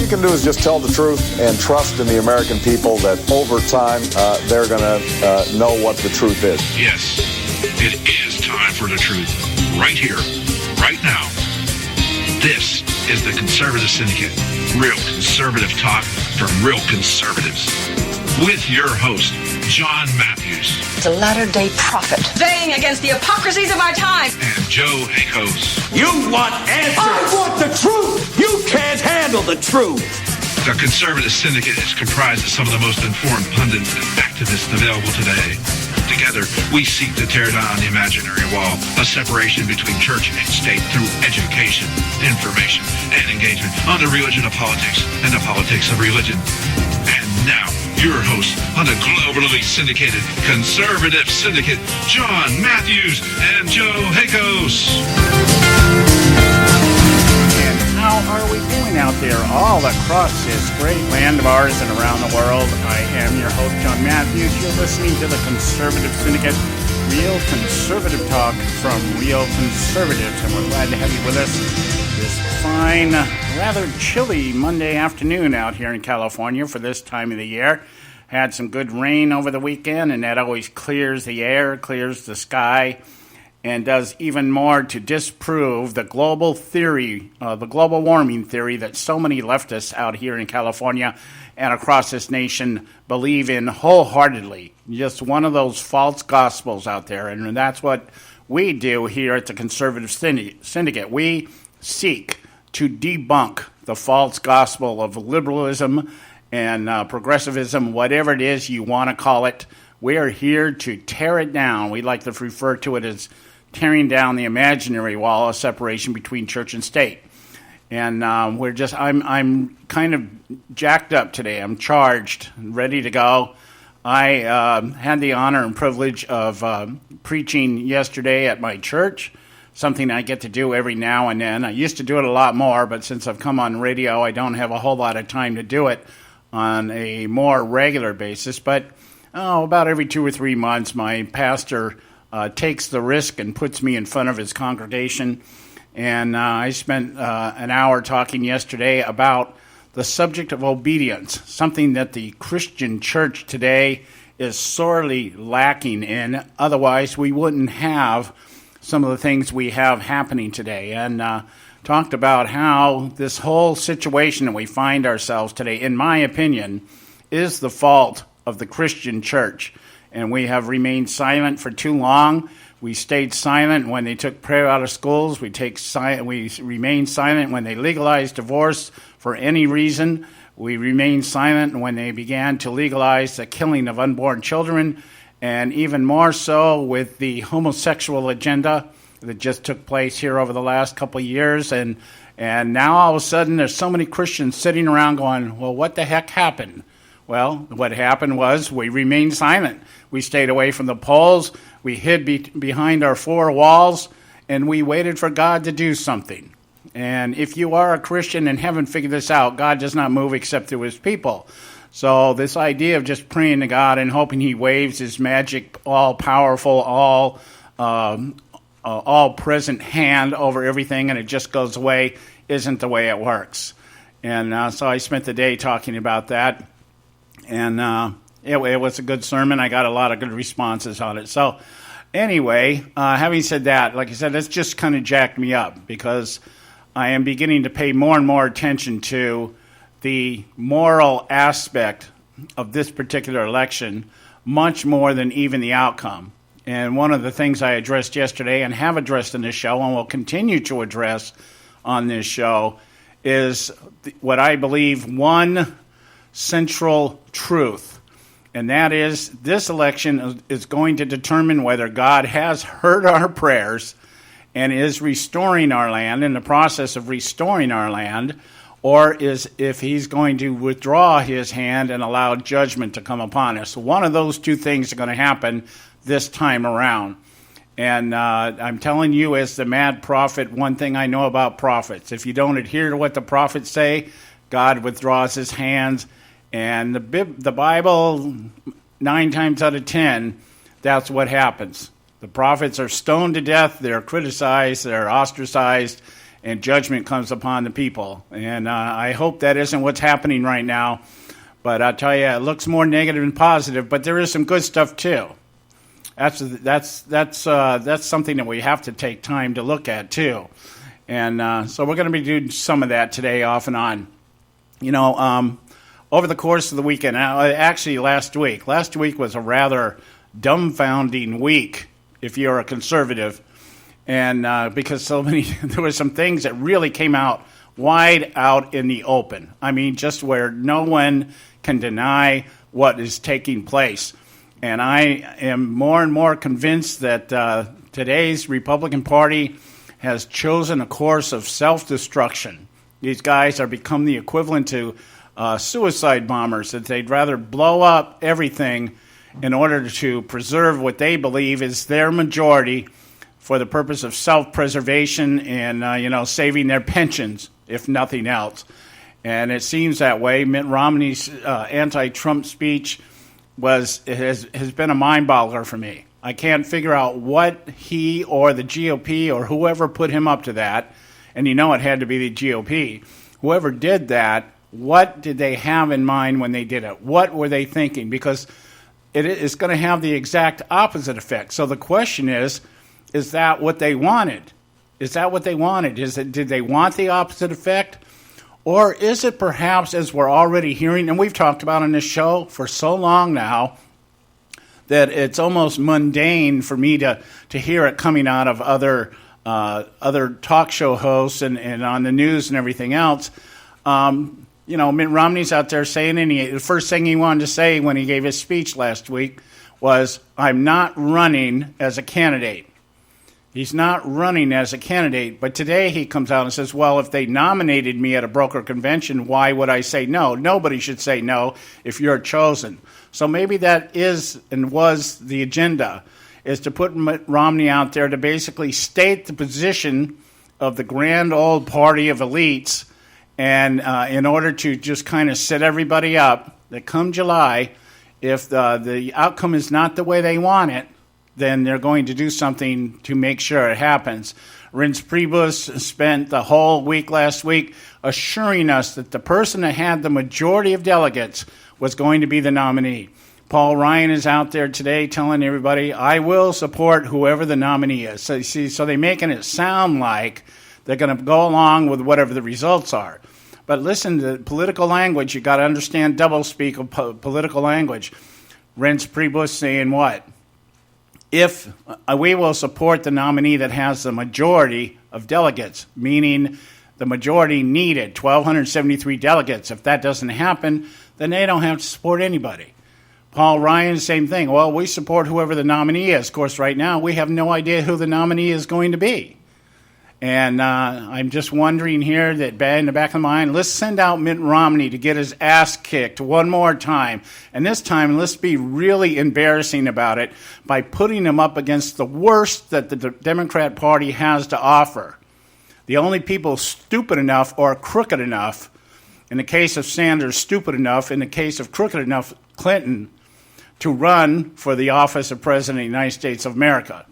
you can do is just tell the truth and trust in the American people that over time they're going to know what the truth is. Yes, it is time for the truth. Right here, right now. This is the Conservative Syndicate. Real conservative talk from real conservatives. With your host, John Matthews. The latter-day prophet. Baying against the hypocrisies of our time. And Joe Hakos. You want answers. I want the truth. You can't handle the truth. The Conservative Syndicate is comprised of some of the most informed pundits and activists available today. Together, we seek to tear down the imaginary wall of separation between church and state through education, information, and engagement on the religion of politics and the politics of religion. And now, your host on the globally syndicated Conservative Syndicate, John Matthews and Joe Hakos. And how are we doing out there all across this great land of ours and around the world? I am your host, John Matthews. You're listening to the Conservative Syndicate, real conservative talk from real conservatives. And we're glad to have you with us this fine, rather chilly Monday afternoon out here in California for this time of the year. Had some good rain over the weekend, and that always clears the air, clears the sky, and does even more to disprove the global theory, the global warming theory that so many leftists out here in California and across this nation believe in wholeheartedly. Just one of those false gospels out there, and that's what we do here at the Conservative Syndicate. We seek to debunk the false gospel of liberalism and progressivism, whatever it is you want to call it. We are here to tear it down. We like to refer to it as tearing down the imaginary wall of separation between church and state. And I'm kind of jacked up today. I'm charged, ready to go. I had the honor and privilege of preaching yesterday at my church, something I get to do every now and then. I used to do it a lot more, but since I've come on radio, I don't have a whole lot of time to do it on a more regular basis. But about every 2 or 3 months, my pastor takes the risk and puts me in front of his congregation. And I spent an hour talking yesterday about the subject of obedience, something that the Christian church today is sorely lacking in. Otherwise, we wouldn't have some of the things we have happening today, and talked about how this whole situation that we find ourselves today, in my opinion, is the fault of the Christian church. And we have remained silent for too long. We stayed silent when they took prayer out of schools. We remained silent when they legalized divorce for any reason. We remained silent when they began to legalize the killing of unborn children, and even more so with the homosexual agenda that just took place here over the last couple of years. And now all of a sudden there's so many Christians sitting around going, well, what the heck happened? Well, what happened was we remained silent. We stayed away from the polls. We hid behind our four walls, and we waited for God to do something. And if you are a Christian and haven't figured this out, God does not move except through his people. So this idea of just praying to God and hoping he waves his magic, all-powerful, all-present hand over everything and it just goes away isn't the way it works. And so I spent the day talking about that. And it was a good sermon. I got a lot of good responses on it. So anyway, having said that, like I said, it's just kind of jacked me up because I am beginning to pay more and more attention to the moral aspect of this particular election, much more than even the outcome. And one of the things I addressed yesterday and have addressed in this show and will continue to address on this show is what I believe one central truth. And that is this election is going to determine whether God has heard our prayers and is restoring our land, in the process of restoring our land, or is if he's going to withdraw his hand and allow judgment to come upon us. One of those two things are going to happen this time around. And I'm telling you, as the mad prophet, one thing I know about prophets. If you don't adhere to what the prophets say, God withdraws his hands. And the Bible, 9 times out of 10, that's what happens. The prophets are stoned to death, they're criticized, they're ostracized, and judgment comes upon the people. And I hope that isn't what's happening right now. But I'll tell you, it looks more negative than positive, but there is some good stuff too. That's something that we have to take time to look at too. And so we're going to be doing some of that today off and on. Over the course of the weekend, actually last week was a rather dumbfounding week if you're a conservative. And because there were some things that really came out wide out in the open. I mean, just where no one can deny what is taking place. And I am more and more convinced that today's Republican Party has chosen a course of self-destruction. These guys are become the equivalent to suicide bombers, that they'd rather blow up everything in order to preserve what they believe is their majority for the purpose of self-preservation and, saving their pensions, if nothing else. And it seems that way. Mitt Romney's anti-Trump speech has been a mind-boggler for me. I can't figure out what he or the GOP or whoever put him up to that, and it had to be the GOP. Whoever did that, what did they have in mind when they did it? What were they thinking? Because it is going to have the exact opposite effect. So the question is that what they wanted? Is that what they wanted? Did they want the opposite effect? Or is it perhaps, as we're already hearing, and we've talked about on this show for so long now, that it's almost mundane for me to hear it coming out of other talk show hosts and on the news and everything else. Mitt Romney's out there saying, and the first thing he wanted to say when he gave his speech last week was, "I'm not running as a candidate." He's not running as a candidate, but today he comes out and says, well, if they nominated me at a broker convention, why would I say no? Nobody should say no if you're chosen. So maybe that is and was the agenda, is to put Mitt Romney out there to basically state the position of the grand old party of elites, and in order to just kind of set everybody up that come July, if the outcome is not the way they want it, then they're going to do something to make sure it happens. Reince Priebus spent the whole week last week assuring us that the person that had the majority of delegates was going to be the nominee. Paul Ryan is out there today telling everybody, I will support whoever the nominee is. So they're making it sound like they're going to go along with whatever the results are. But listen to political language. You got to understand doublespeak of political language. Reince Priebus saying what? If we will support the nominee that has the majority of delegates, meaning the majority needed, 1,273 delegates. If that doesn't happen, then they don't have to support anybody. Paul Ryan, same thing. Well, we support whoever the nominee is. Of course, right now, we have no idea who the nominee is going to be. And I'm just wondering here that in the back of my mind, let's send out Mitt Romney to get his ass kicked one more time. And this time, let's be really embarrassing about it by putting him up against the worst that the Democrat Party has to offer. The only people stupid enough or crooked enough, in the case of Sanders, stupid enough, in the case of crooked enough, Clinton, to run for the office of President of the United States of America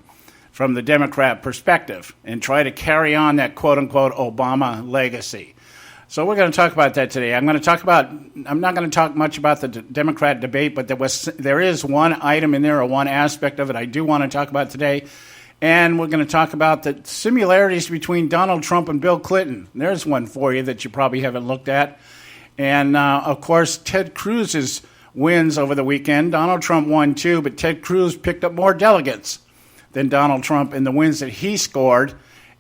from the Democrat perspective and try to carry on that quote-unquote Obama legacy. So we're going to talk about that today. I'm not going to talk much about the Democrat debate, but there is one item in there or one aspect of it I do want to talk about today. And we're going to talk about the similarities between Donald Trump and Bill Clinton. There's one for you that you probably haven't looked at. And, of course, Ted Cruz's wins over the weekend. Donald Trump won too, but Ted Cruz picked up more delegates than Donald Trump in the wins that he scored,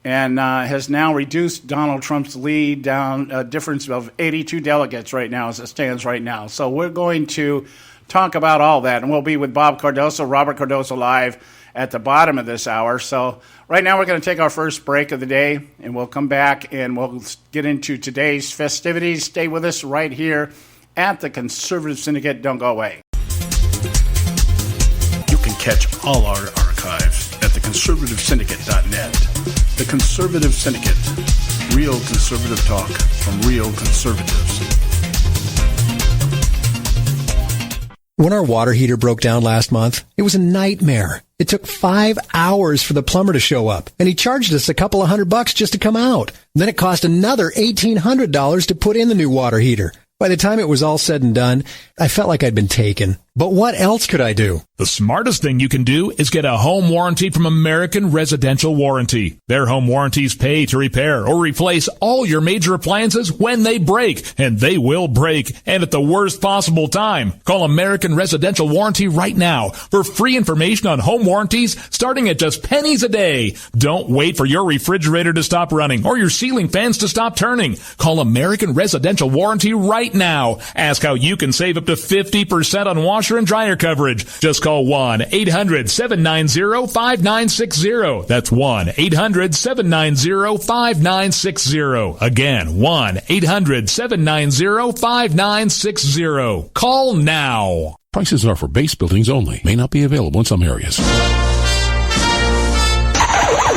and has now reduced Donald Trump's lead down a difference of 82 delegates right now as it stands right now. So we're going to talk about all that, and we'll be with Bob Cardoso, Robert Cardoso Live at the bottom of this hour. So right now we're going to take our first break of the day, and we'll come back and we'll get into today's festivities. Stay with us right here at the Conservative Syndicate. Don't go away. You can catch all our archives at theconservativesyndicate.net. The Conservative Syndicate. Real conservative talk from real conservatives. When our water heater broke down last month, it was a nightmare. It took 5 hours for the plumber to show up, and he charged us a couple of $100 just to come out. Then it cost another $1,800 to put in the new water heater. By the time it was all said and done, I felt like I'd been taken. But what else could I do? The smartest thing you can do is get a home warranty from American Residential Warranty. Their home warranties pay to repair or replace all your major appliances when they break, and they will break, and at the worst possible time. Call American Residential Warranty right now for free information on home warranties starting at just pennies a day. Don't wait for your refrigerator to stop running or your ceiling fans to stop turning. Call American Residential Warranty right now. Ask how you can save up to 50% on washer and dryer coverage. Just call 1-800-790-5960. That's 1-800-790-5960. Again, 1-800-790-5960. Call now. Prices are for base buildings only. May not be available in some areas.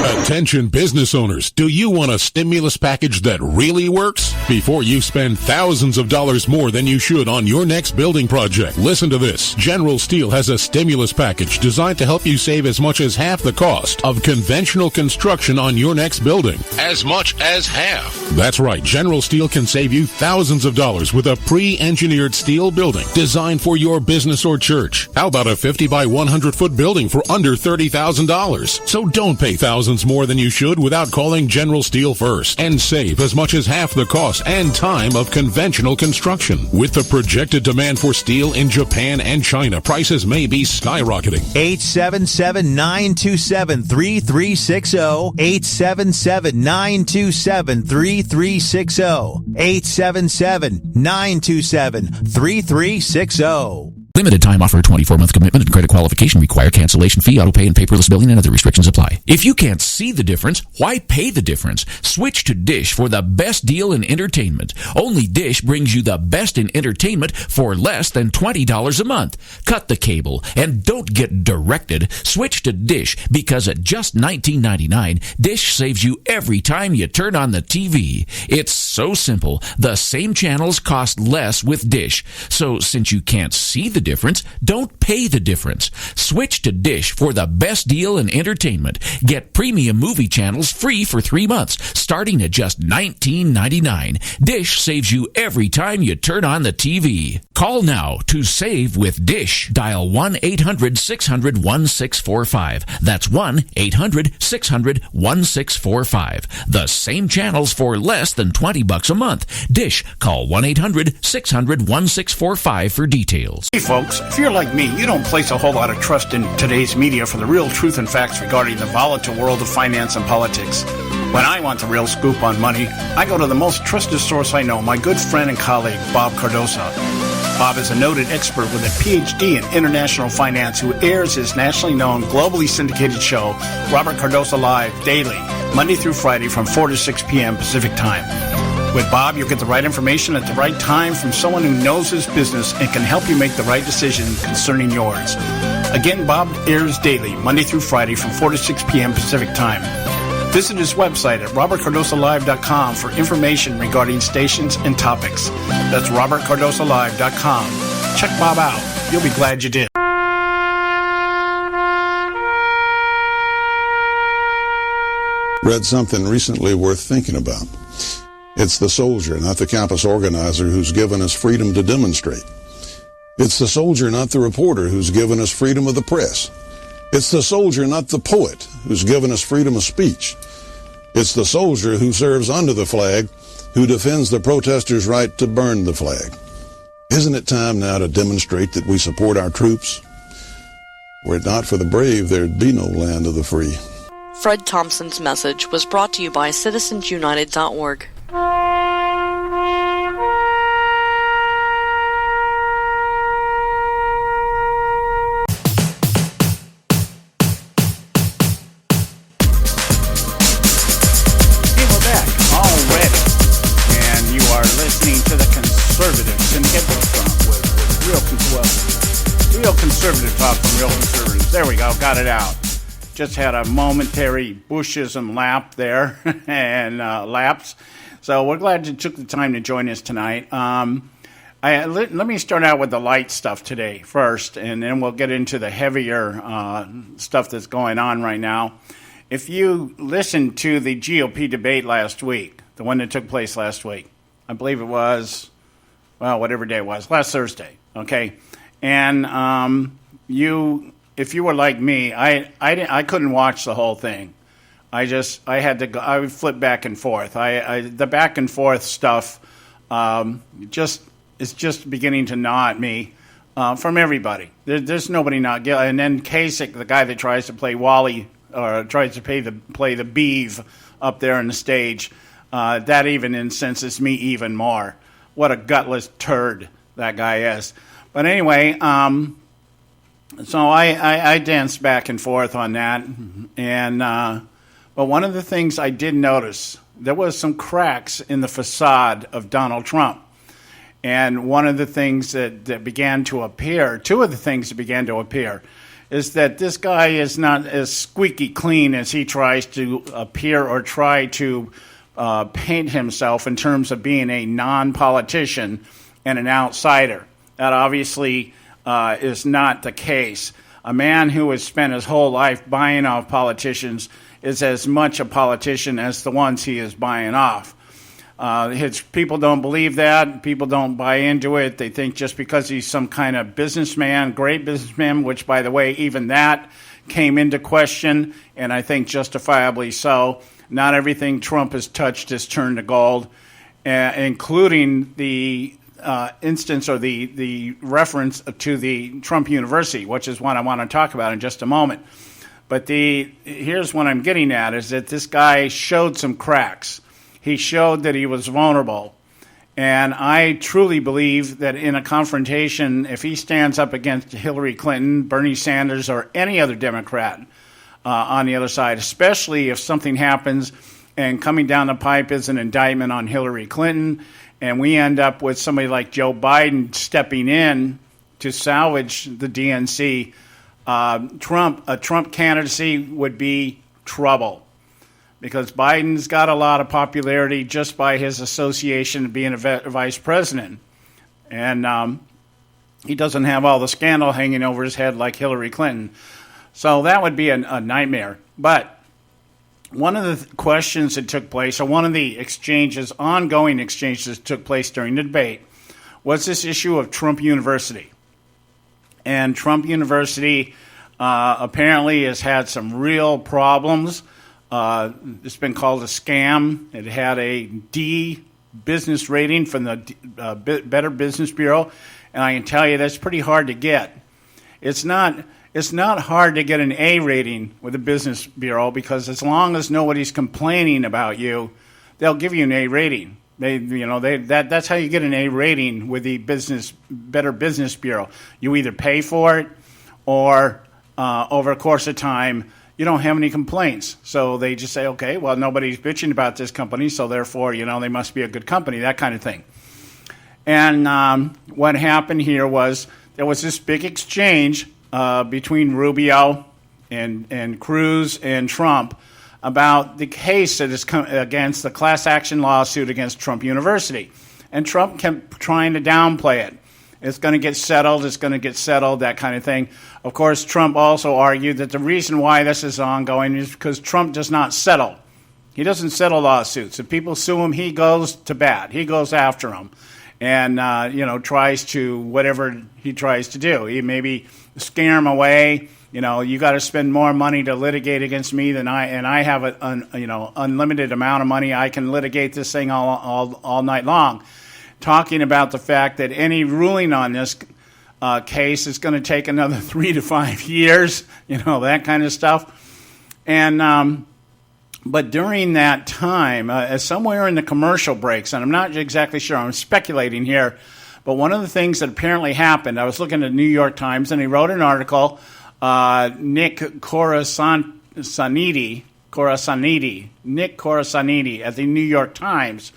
Attention business owners, do you want a stimulus package that really works? Before you spend thousands of dollars more than you should on your next building project, listen to this. General Steel has a stimulus package designed to help you save as much as half the cost of conventional construction on your next building. As much as half. That's right. General Steel can save you thousands of dollars with a pre-engineered steel building designed for your business or church. How about a 50 by 100 foot building for under $30,000? So don't pay thousands more than you should without calling General Steel first and save as much as half the cost and time of conventional construction. With the projected demand for steel in Japan and China, prices may be skyrocketing. 877-927-3360. 877-927-3360. 877-927-3360. Limited time offer, 24-month commitment and credit qualification require cancellation fee, auto pay, and paperless billing, and other restrictions apply. If you can't see the difference, why pay the difference? Switch to Dish for the best deal in entertainment. Only Dish brings you the best in entertainment for less than $20 a month. Cut the cable and don't get directed. Switch to Dish because at just $19.99, Dish saves you every time you turn on the TV. It's so simple. The same channels cost less with Dish. So since you can't see the difference, don't pay the difference. Switch to Dish for the best deal in entertainment. Get premium movie channels free for 3 months, starting at just $19.99. Dish saves you every time you turn on the TV. Call now to save with Dish. Dial 1-800-600-1645. That's 1-800-600-1645. The same channels for less than $20 a month. Dish. Call 1-800-600-1645 for details. Hey folks, if you're like me, you don't place a whole lot of trust in today's media for the real truth and facts regarding the volatile world of finance and politics. When I want the real scoop on money, I go to the most trusted source I know, my good friend and colleague, Bob Cardosa. Bob is a noted expert with a PhD in international finance who airs his nationally known, globally syndicated show, Robert Cardosa Live, daily, Monday through Friday from 4 to 6 p.m. Pacific Time. With Bob, you'll get the right information at the right time from someone who knows his business and can help you make the right decision concerning yours. Again, Bob airs daily, Monday through Friday from 4 to 6 p.m. Pacific Time. Visit his website at robertcardosalive.com for information regarding stations and topics. That's robertcardosalive.com. Check Bob out. You'll be glad you did. Read something recently worth thinking about. It's the soldier, not the campus organizer, who's given us freedom to demonstrate. It's the soldier, not the reporter, who's given us freedom of the press. It's the soldier, not the poet, who's given us freedom of speech. It's the soldier who serves under the flag, who defends the protesters' right to burn the flag. Isn't it time now to demonstrate that we support our troops? Were it not for the brave, there'd be no land of the free. Fred Thompson's message was brought to you by citizensunited.org. Real conservative talk from real conservatives. There we go, got it out. Just had a momentary Bushism lap there and lapse. So we're glad you took the time to join us tonight. Let me start out with the light stuff today first, and then we'll get into the heavier stuff that's going on right now. If you listened to the GOP debate last week, the one that took place last week, I believe it was, well, whatever day it was, last Thursday, okay? And if you were like me, I couldn't watch the whole thing. I had to go. I would flip back and forth. The back and forth stuff is just beginning to gnaw at me from everybody. There's nobody not guilty. And then Kasich, the guy that tries to play Wally or tries to play the Beeve up there on the stage, that even incenses me even more. What a gutless turd that guy is. But anyway, so I danced back and forth on that, and but one of the things I did notice, there was some cracks in the facade of Donald Trump. And one of the things that began to appear, two of the things that began to appear, is that this guy is not as squeaky clean as he tries to appear or try to paint himself in terms of being a non-politician and an outsider. That obviously is not the case. A man who has spent his whole life buying off politicians is as much a politician as the ones he is buying off. People don't believe that. People don't buy into it. They think just because he's some kind of businessman, great businessman, which, by the way, even that came into question, and I think justifiably so. Not everything Trump has touched has turned to gold, including the instance or the reference to the Trump University, which is what I want to talk about in just a moment. But here's what I'm getting at, is that this guy showed some cracks. He showed that he was vulnerable. And I truly believe that in a confrontation, if he stands up against Hillary Clinton, Bernie Sanders, or any other Democrat on the other side, especially if something happens and coming down the pipe is an indictment on Hillary Clinton, and we end up with somebody like Joe Biden stepping in to salvage the DNC, a Trump candidacy would be trouble, because Biden's got a lot of popularity just by his association of being a vice president. And he doesn't have all the scandal hanging over his head like Hillary Clinton. So that would be a nightmare. But one of the questions that took place, or one of the ongoing exchanges that took place during the debate, was this issue of Trump University. And Trump University apparently has had some real problems. It's been called a scam. It had a D business rating from the Better Business Bureau, and I can tell you that's pretty hard to get. It's not hard to get an A rating with the Business Bureau, because as long as nobody's complaining about you, they'll give you an A rating. That's how you get an A rating with the Better Business Bureau. You either pay for it, or over a course of time, you don't have any complaints. So they just say, okay, well, nobody's bitching about this company, so therefore, they must be a good company, that kind of thing. And what happened here was there was this big exchange between Rubio and Cruz and Trump about the case that is against the class action lawsuit against Trump University. And Trump kept trying to downplay it. It's going to get settled, that kind of thing. Of course, Trump also argued that the reason why this is ongoing is because Trump does not settle. He doesn't settle lawsuits. If people sue him, he goes to bat. He goes after them and, tries to whatever he tries to do. He maybe scare them away. You got to spend more money to litigate against me than I have an unlimited amount of money. I can litigate this thing all night long. Talking about the fact that any ruling on this case is going to take another 3 to 5 years, that kind of stuff. And but during that time, somewhere in the commercial breaks, and I'm not exactly sure, I'm speculating here, but one of the things that apparently happened, I was looking at the New York Times, and he wrote an article, Nick Corasaniti at the New York Times,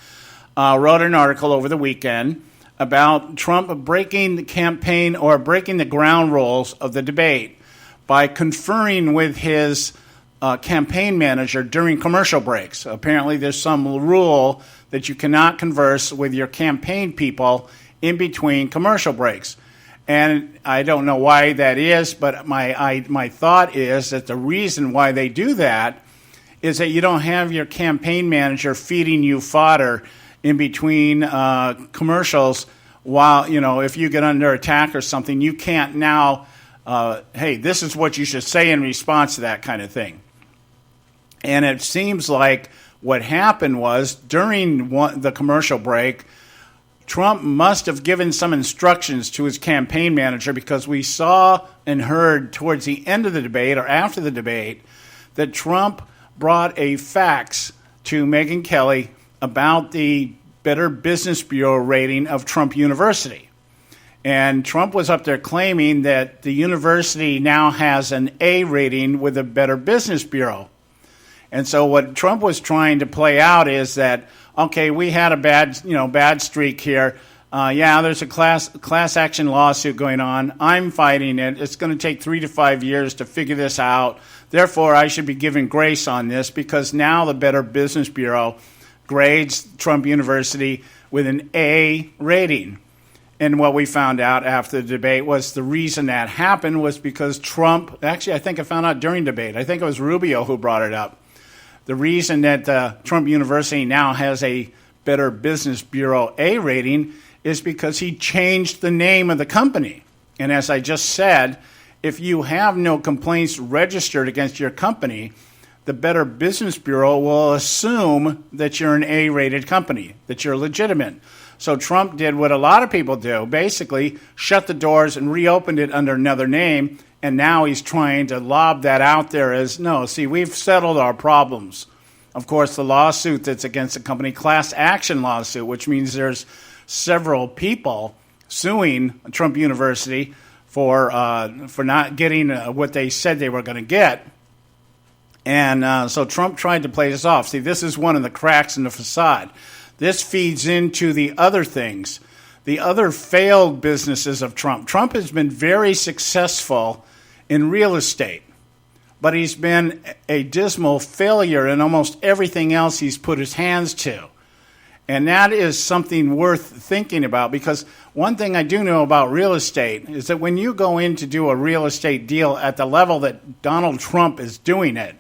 wrote an article over the weekend about Trump breaking the campaign or breaking the ground rules of the debate by conferring with his campaign manager during commercial breaks. Apparently there's some rule that you cannot converse with your campaign people in between commercial breaks. And I don't know why that is, but my thought is that the reason why they do that is that you don't have your campaign manager feeding you fodder in between commercials while, if you get under attack or something, you can't now, hey, this is what you should say in response to that kind of thing. And it seems like what happened was during the commercial break, Trump must have given some instructions to his campaign manager, because we saw and heard towards the end of the debate or after the debate that Trump brought a fax to Megyn Kelly about the Better Business Bureau rating of Trump University. And Trump was up there claiming that the university now has an A rating with the Better Business Bureau. And so what Trump was trying to play out is that, okay, we had a bad streak here. There's a class action lawsuit going on. I'm fighting it. It's going to take 3 to 5 years to figure this out. Therefore, I should be given grace on this, because now the Better Business Bureau grades Trump University with an A rating. And what we found out after the debate was the reason that happened was because Trump, actually I think I found out during debate, I think it was Rubio who brought it up. The reason that Trump University now has a Better Business Bureau A rating is because he changed the name of the company. And as I just said, if you have no complaints registered against your company, the Better Business Bureau will assume that you're an A-rated company, that you're legitimate. So Trump did what a lot of people do, basically shut the doors and reopened it under another name. And now he's trying to lob that out there as, no, see, we've settled our problems. Of course, the lawsuit that's against the company, class action lawsuit, which means there's several people suing Trump University for not getting what they said they were going to get. And so Trump tried to play this off. See, this is one of the cracks in the facade. This feeds into the other things, the other failed businesses of Trump. Trump has been very successful in real estate, but he's been a dismal failure in almost everything else he's put his hands to. And that is something worth thinking about, because one thing I do know about real estate is that when you go in to do a real estate deal at the level that Donald Trump is doing it,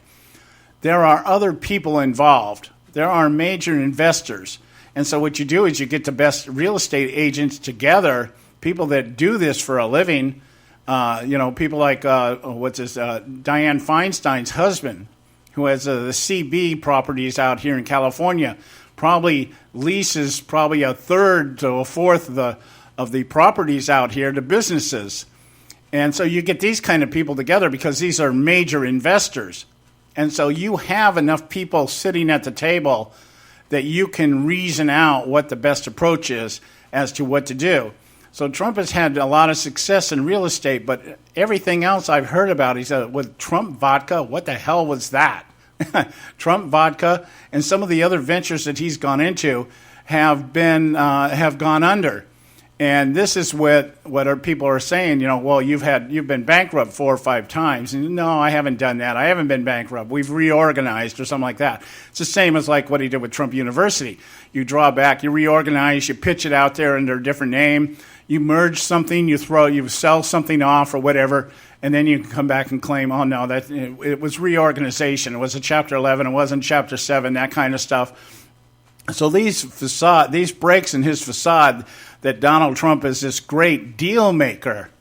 there are other people involved. There are major investors. And so what you do is you get the best real estate agents together, people that do this for a living, people like, Dianne Feinstein's husband, who has the CB properties out here in California, probably leases probably a third to a fourth of the properties out here to businesses. And so you get these kind of people together because these are major investors. And so you have enough people sitting at the table that you can reason out what the best approach is as to what to do. So Trump has had a lot of success in real estate, but everything else I've heard about, he said, with Trump Vodka, what the hell was that? Trump Vodka and some of the other ventures that he's gone into have gone under. And this is what our people are saying, well, you've been bankrupt 4 or 5 times. And no, I haven't done that. I haven't been bankrupt. We've reorganized or something like that. It's the same as like what he did with Trump University. You draw back, you reorganize, you pitch it out there under a different name. You merge something, you sell something off or whatever, and then you can come back and claim, oh no, that it was reorganization. It was a Chapter 11. It wasn't Chapter 7. That kind of stuff. So these breaks in his facade that Donald Trump is this great deal maker,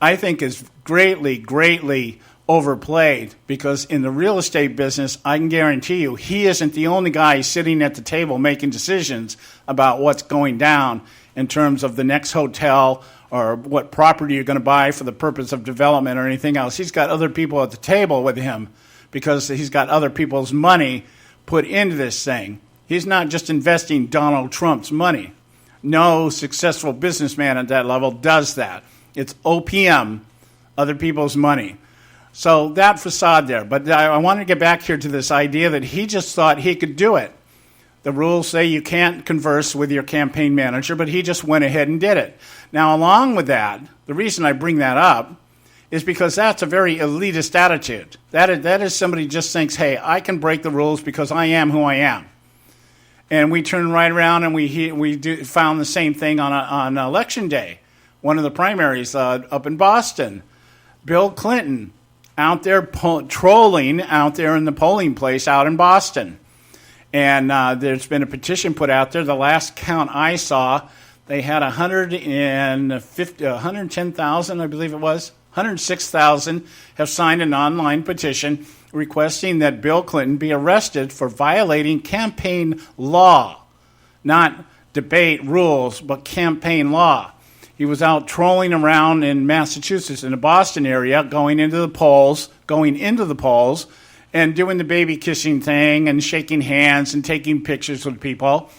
I think is greatly, greatly overplayed, because in the real estate business, I can guarantee you, he isn't the only guy sitting at the table making decisions about what's going down in terms of the next hotel or what property you're going to buy for the purpose of development or anything else. He's got other people at the table with him because he's got other people's money put into this thing. He's not just investing Donald Trump's money. No successful businessman at that level does that. It's OPM, other people's money. So that facade there. But I want to get back here to this idea that he just thought he could do it. The rules say you can't converse with your campaign manager, but he just went ahead and did it. Now, along with that, the reason I bring that up is because that's a very elitist attitude. That is somebody just thinks, hey, I can break the rules because I am who I am. And we turn right around and found the same thing on Election Day, one of the primaries up in Boston. Bill Clinton out there trolling out there in the polling place out in Boston. And there's been a petition put out there. The last count I saw, they had 110,000, I believe it was. 106,000 have signed an online petition requesting that Bill Clinton be arrested for violating campaign law. Not debate rules, but campaign law. He was out trolling around in Massachusetts, in the Boston area, going into the polls, and doing the baby kissing thing and shaking hands and taking pictures with people.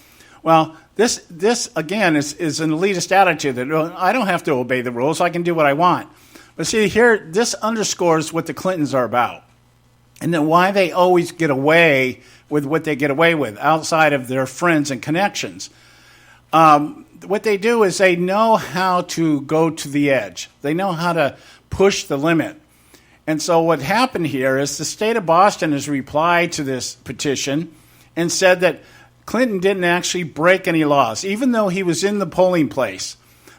Well, this again, is an elitist attitude that I don't have to obey the rules. I can do what I want. But see, here, this underscores what the Clintons are about. And then why they always get away with what they get away with outside of their friends and connections. What they do is they know how to go to the edge. They know how to push the limit. And so what happened here is the state of Boston has replied to this petition and said that Clinton didn't actually break any laws, even though he was in the polling place.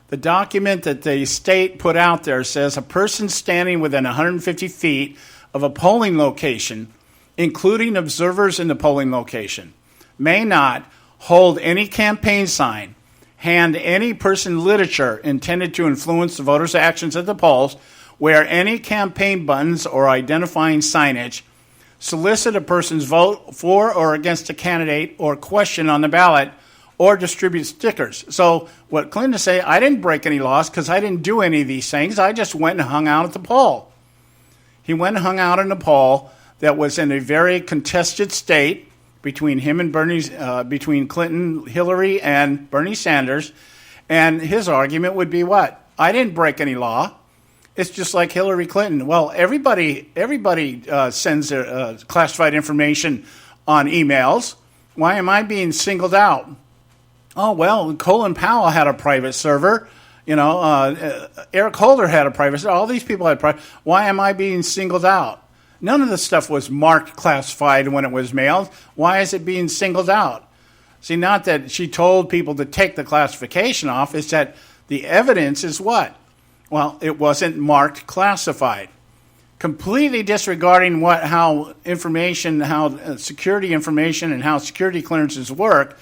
The document that the state put out there says a person standing within 150 feet of a polling location, including observers in the polling location, may not hold any campaign sign, hand any person literature intended to influence the voters' actions at the polls, wear any campaign buttons or identifying signage, solicit a person's vote for or against a candidate or question on the ballot, or distribute stickers. So what Clinton say, I didn't break any laws because I didn't do any of these things. I just went and hung out at the poll. He went and hung out in a poll that was in a very contested state between him and between Clinton, Hillary, and Bernie Sanders. And his argument would be what? I didn't break any law. It's just like Hillary Clinton. Well, everybody sends their classified information on emails. Why am I being singled out? Oh, well, Colin Powell had a private server. Eric Holder had a private server. All these people had private. Why am I being singled out? None of the stuff was marked classified when it was mailed. Why is it being singled out? See, not that she told people to take the classification off. It's that the evidence is what? Well, it wasn't marked classified. Completely disregarding how security information and how security clearances work,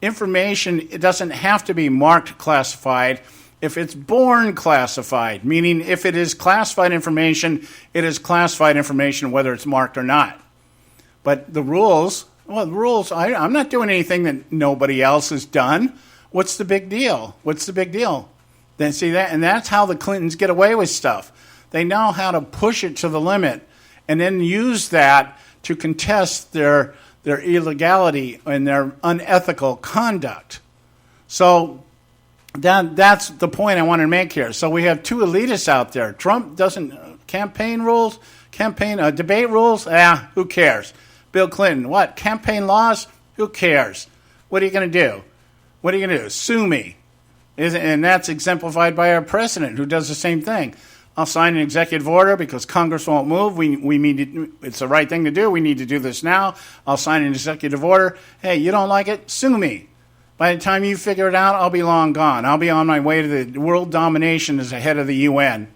information, it doesn't have to be marked classified if it's born classified, meaning if it is classified information, it is classified information whether it's marked or not. But the rules, I'm not doing anything that nobody else has done. What's the big deal? Then see that, and that's how the Clintons get away with stuff. They know how to push it to the limit and then use that to contest their illegality and their unethical conduct. So that's the point I want to make here. So we have two elitists out there. Trump doesn't debate rules. Who cares? Bill Clinton, what? Campaign laws? Who cares? What are you going to do? Sue me. And that's exemplified by our president, who does the same thing. I'll sign an executive order because Congress won't move. It's the right thing to do. We need to do this now. I'll sign an executive order. Hey, you don't like it? Sue me. By the time you figure it out, I'll be long gone. I'll be on my way to the world domination as the head of the UN.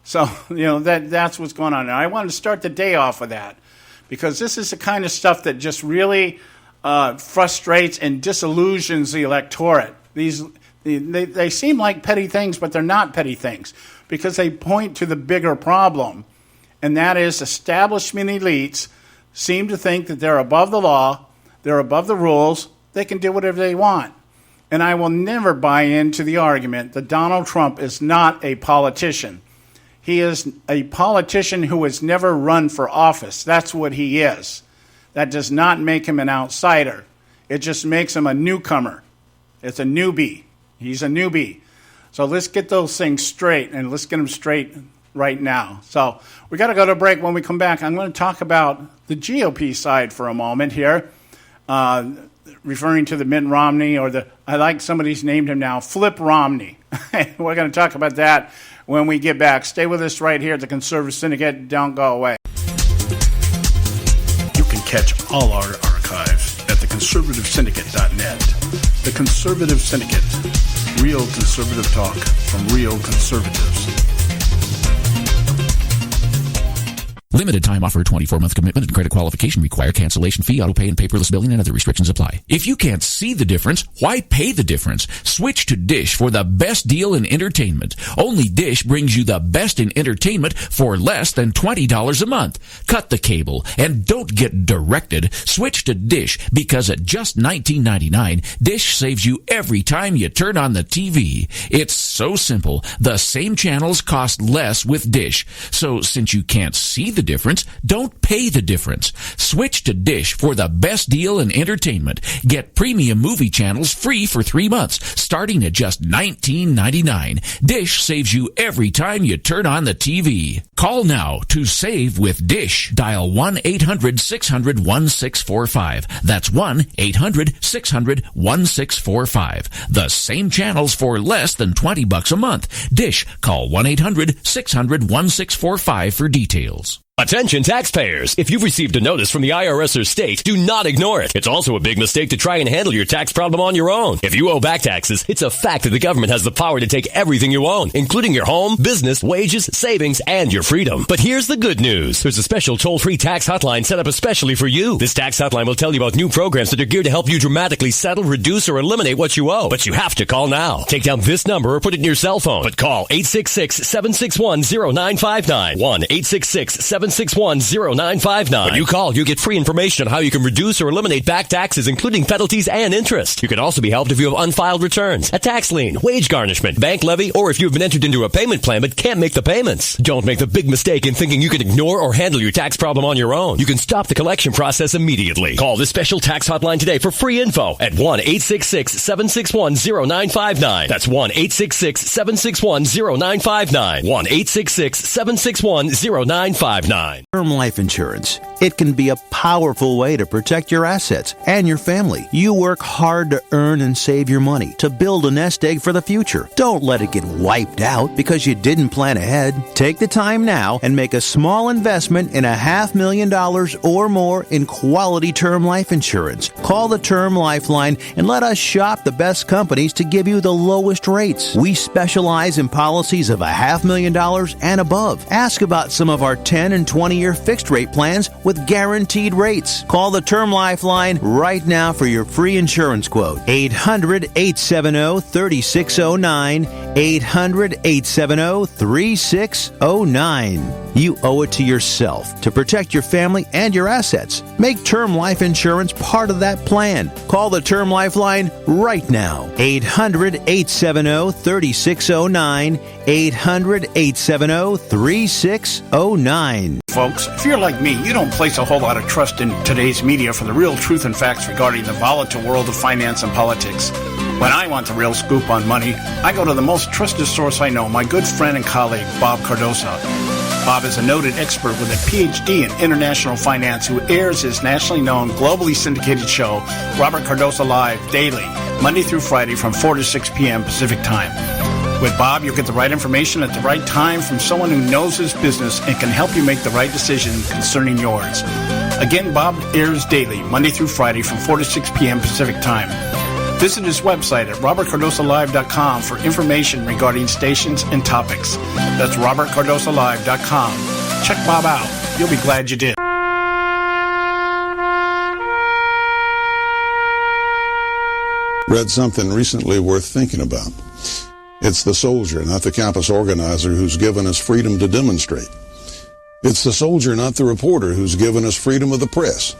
So, that's what's going on. And I wanted to start the day off with that because this is the kind of stuff that just really frustrates and disillusions the electorate. They seem like petty things, but they're not petty things because they point to the bigger problem, and that is establishment elites seem to think that they're above the law, they're above the rules, they can do whatever they want. And I will never buy into the argument that Donald Trump is not a politician. He is a politician who has never run for office. That's what he is. That does not make him an outsider. It just makes him a newcomer. It's a newbie. He's a newbie. So let's get those things straight, and let's get them straight right now. So we got to go to a break. When we come back, I'm going to talk about the GOP side for a moment here, referring to the Mitt Romney, I like somebody's named him now, Flip Romney. We're going to talk about that when we get back. Stay with us right here at the Conservative Syndicate. Don't go away. You can catch all our archives at the conservativesyndicate.net. The Conservative Syndicate. Real conservative talk from real conservatives. Limited time offer, 24-month commitment and credit qualification require. Cancellation fee, auto pay, and paperless billing and other restrictions apply. If you can't see the difference, why pay the difference? Switch to Dish for the best deal in entertainment. Only Dish brings you the best in entertainment for less than $20 a month. Cut the cable and don't get directed. Switch to Dish because at just $19.99, Dish saves you every time you turn on the TV. It's so simple. The same channels cost less with Dish. So since you can't see the difference, don't pay the difference. Switch to Dish for the best deal in entertainment. Get premium movie channels free for 3 months, starting at just $19.99. Dish saves you every time you turn on the TV. Call now to save with Dish. Dial 1-800-600-1645. That's 1-800-600-1645. The same channels for less than $20 a month. Dish. Call 1-800-600-1645 for details. Attention taxpayers! If you've received a notice from the IRS or state, do not ignore it. It's also a big mistake to try and handle your tax problem on your own. If you owe back taxes, it's a fact that the government has the power to take everything you own, including your home, business, wages, savings, and your freedom. But here's the good news. There's a special toll-free tax hotline set up especially for you. This tax hotline will tell you about new programs that are geared to help you dramatically settle, reduce, or eliminate what you owe. But you have to call now. Take down this number or put it in your cell phone. But call 866-761-0959. 1-866-761-0959. When you call, you get free information on how you can reduce or eliminate back taxes, including penalties and interest. You can also be helped if you have unfiled returns, a tax lien, wage garnishment, bank levy, or if you've been entered into a payment plan but can't make the payments. Don't make the big mistake in thinking you can ignore or handle your tax problem on your own. You can stop the collection process immediately. Call this special tax hotline today for free info at 1-866-761-0959. That's 1-866-761-0959. 1-866-761-0959. Term life insurance. It can be a powerful way to protect your assets and your family. You work hard to earn and save your money to build a nest egg for the future. Don't let it get wiped out because you didn't plan ahead. Take the time now and make a small investment in $500,000 or more in quality term life insurance. Call the Term Lifeline and let us shop the best companies to give you the lowest rates. We specialize in policies of $500,000 and above. Ask about some of our 10 and 20-year fixed-rate plans with guaranteed rates. Call the Term Lifeline right now for your free insurance quote. 800-870-3609. 800-870-3609. You owe it to yourself to protect your family and your assets. Make term life insurance part of that plan. Call the Term Lifeline right now. 800-870-3609. 800-870-3609. Folks, if you're like me, you don't place a whole lot of trust in today's media for the real truth and facts regarding the volatile world of finance and politics. When I want the real scoop on money, I go to the most trusted source I know, my good friend and colleague, Bob Cardoso. Bob is a noted expert with a PhD in international finance who airs his nationally known, globally syndicated show, Robert Cardoso Live, daily, Monday through Friday from 4 to 6 p.m. Pacific Time. With Bob, you'll get the right information at the right time from someone who knows his business and can help you make the right decision concerning yours. Again, Bob airs daily, Monday through Friday from 4 to 6 p.m. Pacific Time. Visit his website at robertcardosolive.com for information regarding stations and topics. That's robertcardosolive.com. Check Bob out. You'll be glad you did. Read something recently worth thinking about. It's the soldier, not the campus organizer, who's given us freedom to demonstrate. It's the soldier, not the reporter, who's given us freedom of the press.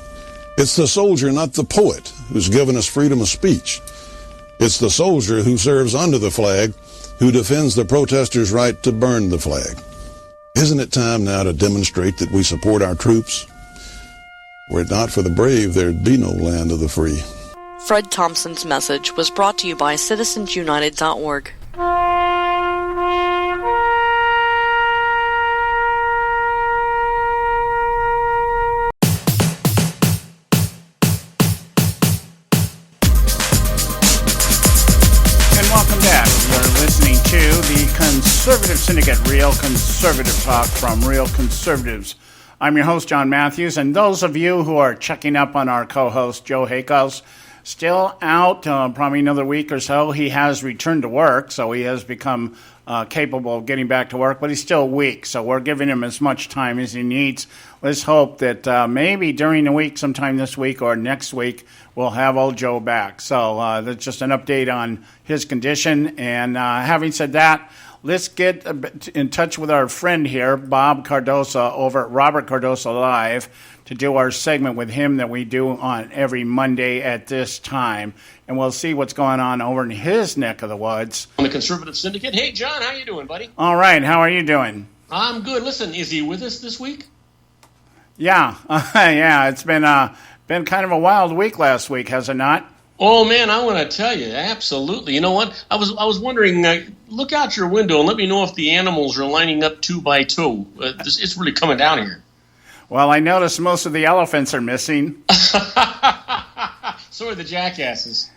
It's the soldier, not the poet, who's given us freedom of speech. It's the soldier who serves under the flag, who defends the protesters' right to burn the flag. Isn't it time now to demonstrate that we support our troops? Were it not for the brave, there'd be no land of the free. Fred Thompson's message was brought to you by citizensunited.org. Conservative Syndicate, real conservative talk from real conservatives I'm your host, John Matthews, and those of you who are checking up on our co-host, Joe Hakos, still out, probably another week or so. He has returned to work, so he has become capable of getting back to work, but he's still weak, so we're giving him as much time as he needs. Let's hope that maybe during the week, sometime this week or next week, we'll have old Joe back. So that's just an update on his condition. And having said that, let's get in touch with our friend here, Bob Cardosa, over at Robert Cardosa Live, to do our segment with him that we do on every Monday at this time. And we'll see what's going on over in his neck of the woods. On the Conservative Syndicate. Hey, John, how you doing, buddy? All right. How are you doing? I'm good. Listen, is he with us this week? Yeah. Yeah, it's been kind of a wild week last week, has it not? Oh, man, I want to tell you, absolutely. You know what? I was wondering, look out your window and let me know if the animals are lining up 2 by 2. It's really coming down here. Well, I noticed most of the elephants are missing. So are the jackasses.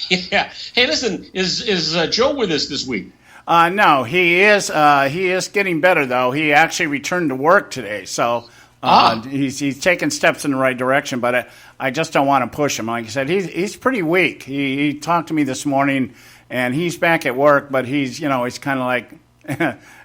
Yeah. Hey, listen, is Joe with us this week? No, he is getting better, though. He actually returned to work today, so he's taking steps in the right direction, but I just don't want to push him. Like I said, he's pretty weak. He talked to me this morning, and he's back at work, but he's kind of like,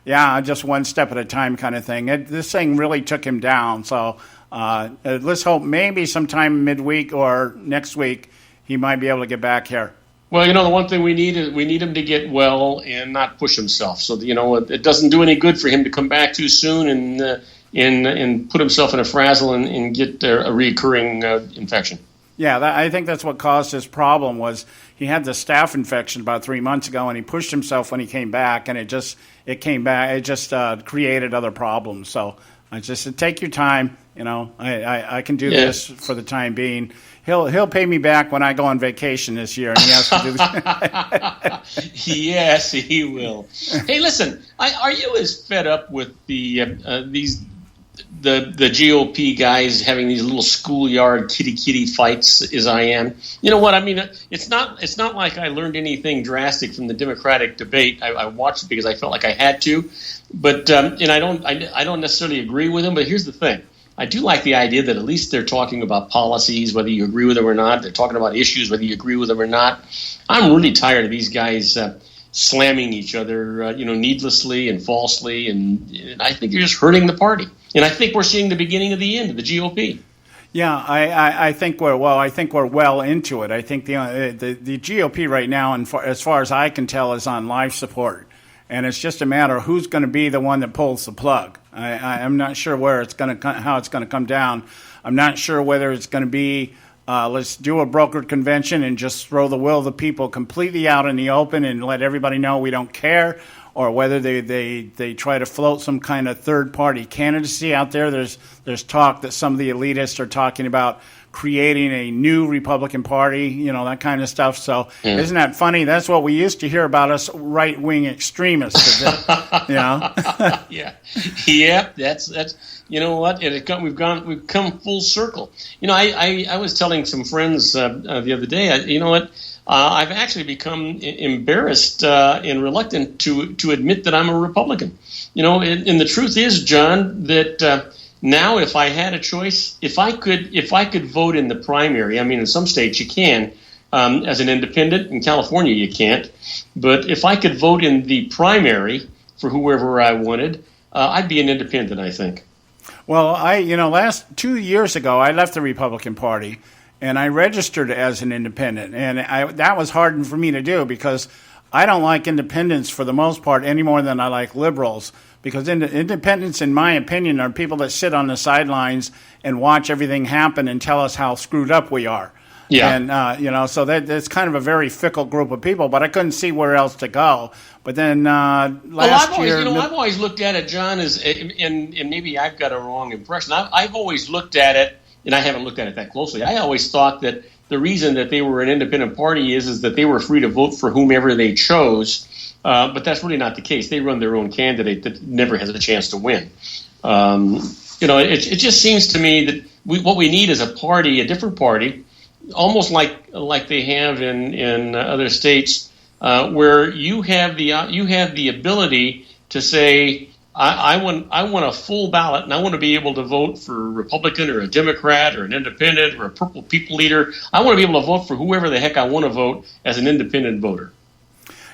yeah, just one step at a time kind of thing. This thing really took him down, so let's hope maybe sometime midweek or next week he might be able to get back here. Well, the one thing we need him to get well and not push himself. So, it doesn't do any good for him to come back too soon and put himself in a frazzle and get a recurring infection. Yeah, I think that's what caused his problem. Was he had the staph infection about 3 months ago, and he pushed himself when he came back, and it came back. It just created other problems. So I just said, take your time. I can do this for the time being. He'll pay me back when I go on vacation this year, and he has to do this. Yes, he will. Hey, listen, are you as fed up with the GOP guys having these little schoolyard kitty fights as I am? You know what I mean? It's not like I learned anything drastic from the Democratic debate. I watched it because I felt like I had to, but and I don't necessarily agree with them. But here's the thing. I do like the idea that at least they're talking about policies, whether you agree with them or not. They're talking about issues, whether you agree with them or not. I'm really tired of these guys slamming each other, needlessly and falsely, and I think you're just hurting the party. And I think we're seeing the beginning of the end of the GOP. Yeah, I think we're well into it. I think the GOP right now, and as far as I can tell, is on life support. And it's just a matter of who's going to be the one that pulls the plug. I'm not sure how it's going to come down. I'm not sure whether it's going to be let's do a brokered convention and just throw the will of the people completely out in the open and let everybody know we don't care, or whether they try to float some kind of third-party candidacy out there. There's talk that some of the elitists are talking about creating a new Republican Party, that kind of stuff. So Isn't that funny? That's what we used to hear about us right-wing extremists. Yeah. That's you know what? We've come full circle. I was telling some friends the other day. I've actually become embarrassed and reluctant to admit that I'm a Republican. And the truth is, John, that now if I had a choice, if I could vote in the primary, I mean, in some states you can, as an independent. In California you can't. But if I could vote in the primary for whoever I wanted, I'd be an independent, I think. Well, last 2 years ago, I left the Republican Party, and I registered as an independent. And that was hard for me to do because I don't like independents for the most part any more than I like liberals. Because independents, in my opinion, are people that sit on the sidelines and watch everything happen and tell us how screwed up we are. Yeah. And, so that's kind of a very fickle group of people, but I couldn't see where else to go. But then last year... I've always looked at it, John, as, and maybe I've got a wrong impression. I've always looked at it, and I haven't looked at it that closely. I always thought that the reason that they were an independent party is that they were free to vote for whomever they chose. But that's really not the case. They run their own candidate that never has a chance to win. It just seems to me that what we need is a party, a different party, almost like they have in other states, where you have the ability to say, I want a full ballot, and I want to be able to vote for a Republican or a Democrat or an independent or a purple people leader. I want to be able to vote for whoever the heck I want to vote as an independent voter.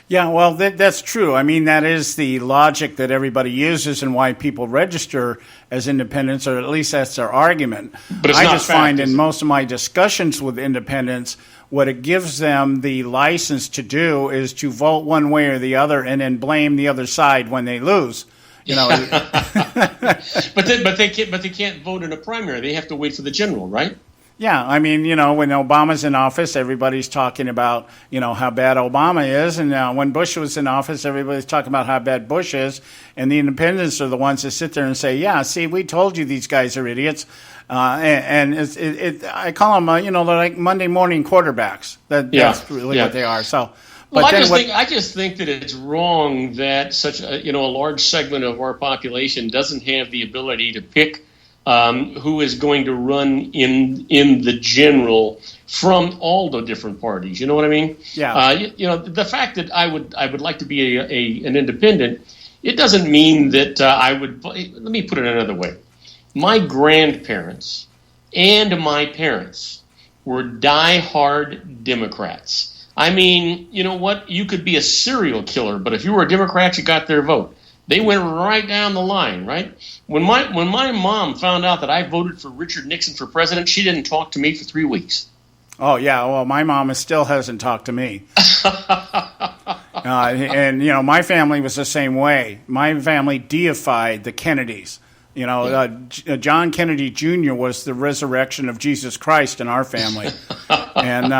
Yeah, well, that's true. I mean, that is the logic that everybody uses and why people register as independents, or at least that's their argument. But it's I not just fact, find is in it? most of my discussions with independents, what it gives them the license to do is to vote one way or the other and then blame the other side when they lose. You know, but they can't vote in a primary. They have to wait for the general, right? yeah, I mean, you know, when Obama's in office, everybody's talking about, you know, how bad Obama is. And when Bush was in office, everybody's talking about how bad Bush is. And the independents are the ones that sit there and say, yeah, see, we told you these guys are idiots. I call them, you know, they're like Monday morning quarterbacks. That's really what they are. So, well, I just think that it's wrong that such a large segment of our population doesn't have the ability to pick who is going to run in the general from all the different parties. You know what I mean? Yeah. The fact that I would like to be an independent, it doesn't mean that I would. Let me put it another way. My grandparents and my parents were diehard Democrats. I mean, you know what? You could be a serial killer, but if you were a Democrat, you got their vote. They went right down the line, right? When my mom found out that I voted for Richard Nixon for president, she didn't talk to me for 3 weeks. Oh, yeah. Well, my mom still hasn't talked to me. And, you know, my family was the same way. My family deified the Kennedys. You know, John Kennedy Jr. was the resurrection of Jesus Christ in our family. And,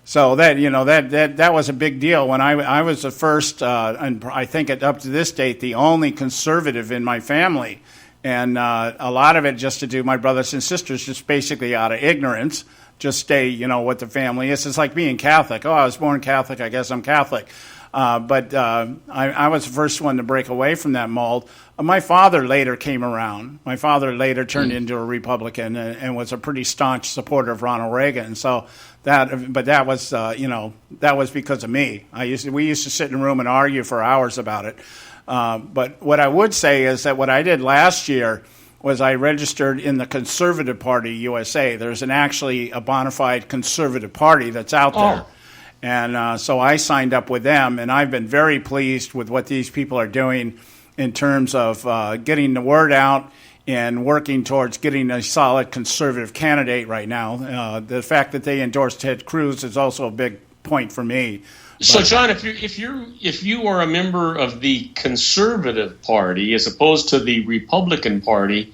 so that was a big deal. When I was the first, and I think up to this date, the only conservative in my family. And a lot of it just to do, my brothers and sisters, just basically out of ignorance, just stay, you know, what the family is. It's like being Catholic. Oh, I was born Catholic, I guess I'm Catholic. But I was the first one to break away from that mold. My father later came around. My father later turned into a Republican and was a pretty staunch supporter of Ronald Reagan. So that was, that was because of me. We used to sit in a room and argue for hours about it. But what I would say is that what I did last year was I registered in the Conservative Party USA. There's actually a bona fide conservative party that's out there. And so I signed up with them, and I've been very pleased with what these people are doing in terms of getting the word out and working towards getting a solid conservative candidate right now. The fact that they endorsed Ted Cruz is also a big point for me. So, John, if you are a member of the Conservative Party as opposed to the Republican Party,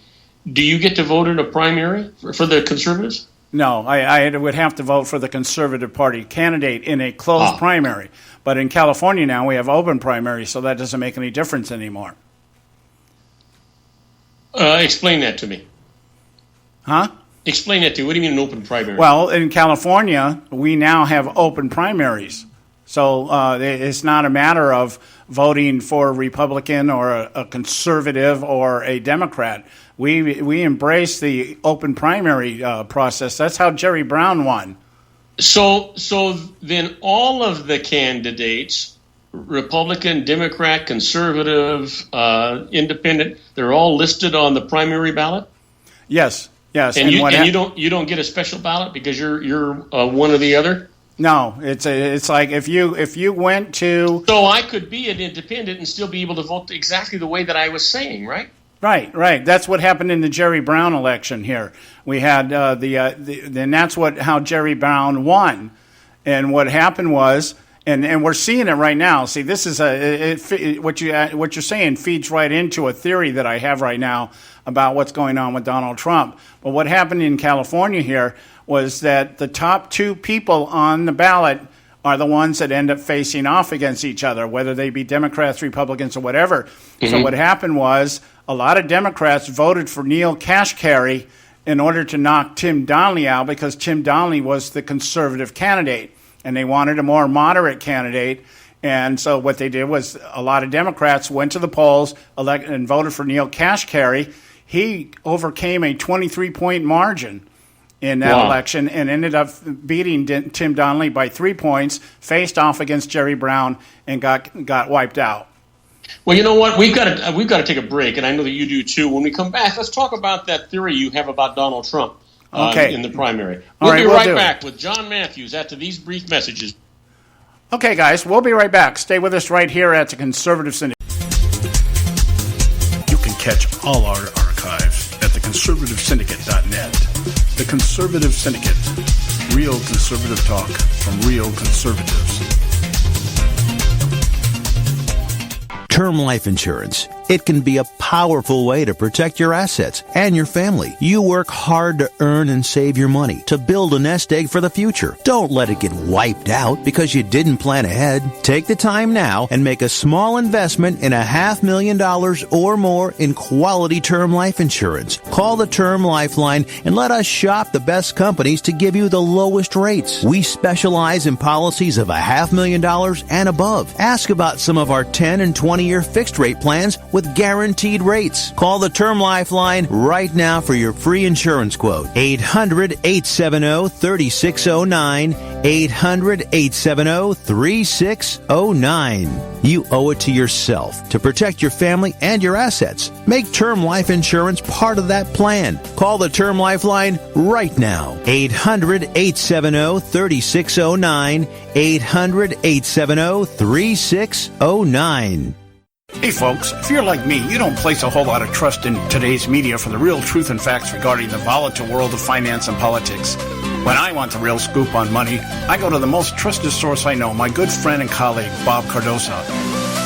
do you get to vote in a primary for the Conservatives? No, I would have to vote for the Conservative Party candidate in a closed primary. But in California now we have open primaries, so that doesn't make any difference anymore. Explain that to me. Huh? Explain that to me. What do you mean an open primary? Well, in California, we now have open primaries. So it's not a matter of voting for a Republican or a conservative or a Democrat. We embrace the open primary process. That's how Jerry Brown won. So then all of the candidates, Republican, Democrat, Conservative, Independent, they're all listed on the primary ballot? Yes. And you don't get a special ballot because you're one or the other? No, it's like if you went to. So I could be an independent and still be able to vote exactly the way that I was saying, right? Right. That's what happened in the Jerry Brown election here. We had and that's how Jerry Brown won. And what happened was, and we're seeing it right now. See, this is what you're saying feeds right into a theory that I have right now about what's going on with Donald Trump. But what happened in California here was that the top two people on the ballot are the ones that end up facing off against each other, whether they be Democrats, Republicans, or whatever. Mm-hmm. So what happened was a lot of Democrats voted for Neil Kashkari in order to knock Tim Donnelly out because Tim Donnelly was the conservative candidate, and they wanted a more moderate candidate. And so what they did was a lot of Democrats went to the polls and voted for Neil Kashkari. He overcame a 23-point margin. in that election and ended up beating Tim Donnelly by 3 points, faced off against Jerry Brown, and got wiped out. Well, you know what? We've got to take a break, and I know that you do too. When we come back, let's talk about that theory you have about Donald Trump in the primary. We'll be right back with John Matthews after these brief messages. Okay, guys, we'll be right back. Stay with us right here at the Conservative Syndicate. You can catch all our archives at theconservativesyndicate.net. The Conservative Syndicate. Real conservative talk from real conservatives. Term life insurance. It can be a powerful way to protect your assets and your family. You work hard to earn and save your money to build a nest egg for the future. Don't let it get wiped out because you didn't plan ahead. Take the time now and make a small investment in $500,000 or more in quality term life insurance. Call the Term Lifeline and let us shop the best companies to give you the lowest rates. We specialize in policies of $500,000 and above. Ask about some of our 10 and 20-year fixed rate plans with guaranteed rates. Call the Term Lifeline right now for your free insurance quote. 800-870-3609. 800-870-3609. You owe it to yourself to protect your family and your assets. Make term life insurance part of that plan. Call the Term Lifeline right now. 800-870-3609. 800-870-3609. Hey folks, if you're like me, you don't place a whole lot of trust in today's media for the real truth and facts regarding the volatile world of finance and politics. When I want the real scoop on money, I go to the most trusted source I know, my good friend and colleague, Bob Cardoso.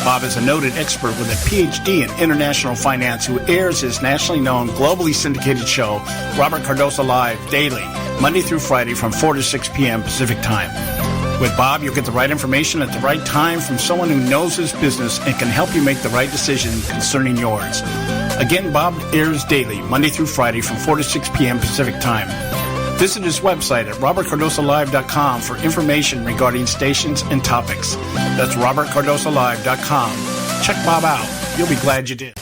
Bob is a noted expert with a PhD in international finance who airs his nationally known, globally syndicated show, Robert Cardoso Live, daily, Monday through Friday from 4 to 6 p.m. Pacific Time. With Bob, you'll get the right information at the right time from someone who knows his business and can help you make the right decision concerning yours. Again, Bob airs daily, Monday through Friday from 4 to 6 p.m. Pacific Time. Visit his website at robertcardosolive.com for information regarding stations and topics. That's robertcardosolive.com. Check Bob out. You'll be glad you did.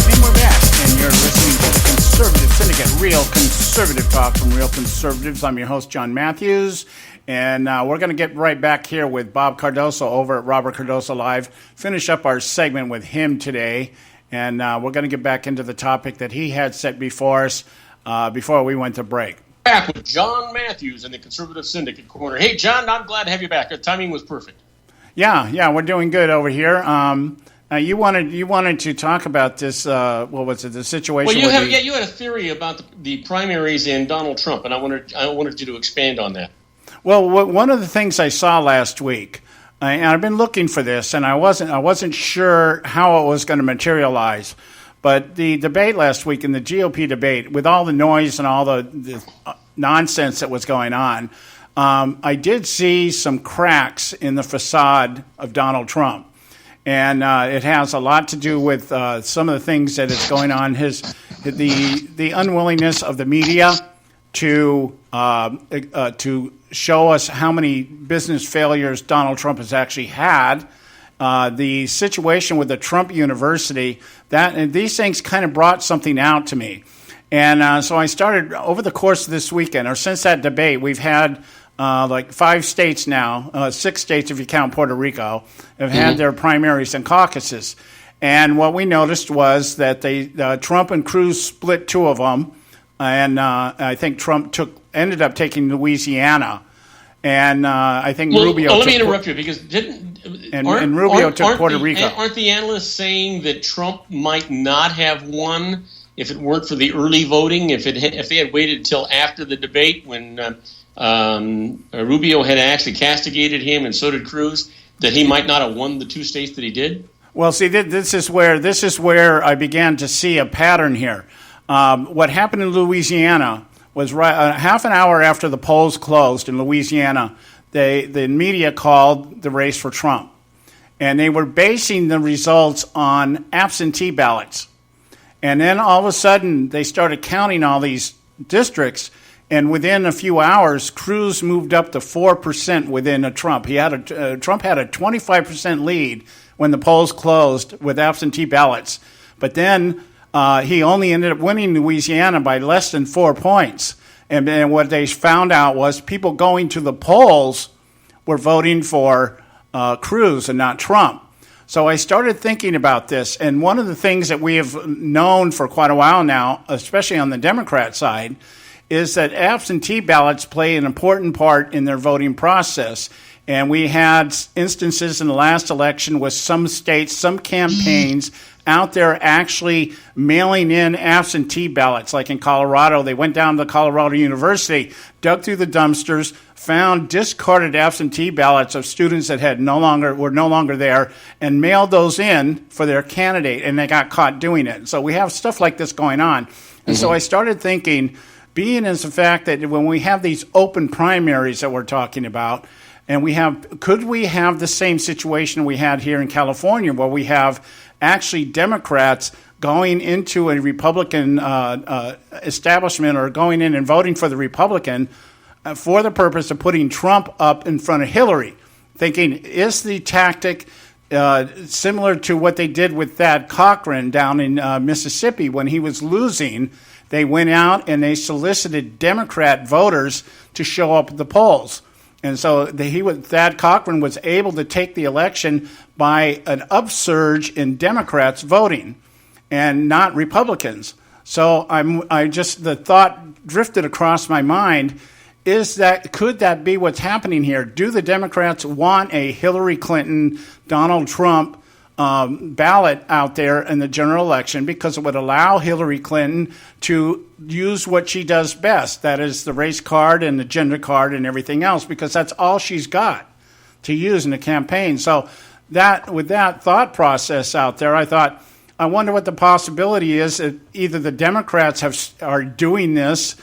And we're back, and you're listening to the Conservative Syndicate, real conservative talk from real conservatives. I'm your host, John Matthews, and we're going to get right back here with Bob Cardoso over at Robert Cardoso Live, finish up our segment with him today, and we're going to get back into the topic that he had set before us before we went to break. Back with John Matthews in the Conservative Syndicate Corner. Hey, John, I'm glad to have you back. The timing was perfect. Yeah, we're doing good over here. You wanted to talk about this. What was it? The situation. Well, you had a theory about the primaries in Donald Trump, and I wanted you to expand on that. Well, one of the things I saw last week, and I've been looking for this, and I wasn't sure how it was going to materialize, but the debate last week in the GOP debate, with all the noise and all the nonsense that was going on, I did see some cracks in the facade of Donald Trump. And it has a lot to do with some of the things that is going on. The unwillingness of the media to show us how many business failures Donald Trump has actually had. The situation with the Trump University, and these things kind of brought something out to me. And so I started over the course of this weekend, or since that debate, we've had like 5 states now, 6 states if you count Puerto Rico, have had their primaries and caucuses. And what we noticed was that Trump and Cruz split 2 of them, and I think Trump ended up taking Louisiana, and I think Rubio. Let me interrupt you because Rubio took Puerto Rico. Aren't the analysts saying that Trump might not have won if it weren't for the early voting? If they had waited until after the debate when Rubio had actually castigated him, and so did Cruz, that he might not have won the 2 states that he did? Well, see, this is where I began to see a pattern here. What happened in Louisiana was half an hour after the polls closed in Louisiana, the media called the race for Trump. And they were basing the results on absentee ballots. And then all of a sudden, they started counting all these districts, and within a few hours, Cruz moved up to 4% within Trump. Trump had a 25% lead when the polls closed with absentee ballots. But then he only ended up winning Louisiana by less than 4 points. And what they found out was people going to the polls were voting for Cruz and not Trump. So I started thinking about this, and one of the things that we have known for quite a while now, especially on the Democrat side, is that absentee ballots play an important part in their voting process. And we had instances in the last election with some states, some campaigns out there actually mailing in absentee ballots. Like in Colorado, they went down to Colorado University, dug through the dumpsters, found discarded absentee ballots of students that were no longer there, and mailed those in for their candidate, and they got caught doing it. So we have stuff like this going on. And so I started thinking, being as the fact that when we have these open primaries that we're talking about, and could we have the same situation we had here in California, where we have actually Democrats going into a Republican establishment or going in and voting for the Republican for the purpose of putting Trump up in front of Hillary, thinking, is the tactic similar to what they did with Thad Cochran down in Mississippi when he was losing? They went out and they solicited Democrat voters to show up at the polls. And so Thad Cochran was able to take the election by an upsurge in Democrats voting and not Republicans. So the thought drifted across my mind, could that be what's happening here? Do the Democrats want a Hillary Clinton, Donald Trump ballot out there in the general election, because it would allow Hillary Clinton to use what she does best, that is the race card and the gender card and everything else, because that's all she's got to use in the campaign. So with that thought process out there, I thought, I wonder what the possibility is that either the Democrats are doing this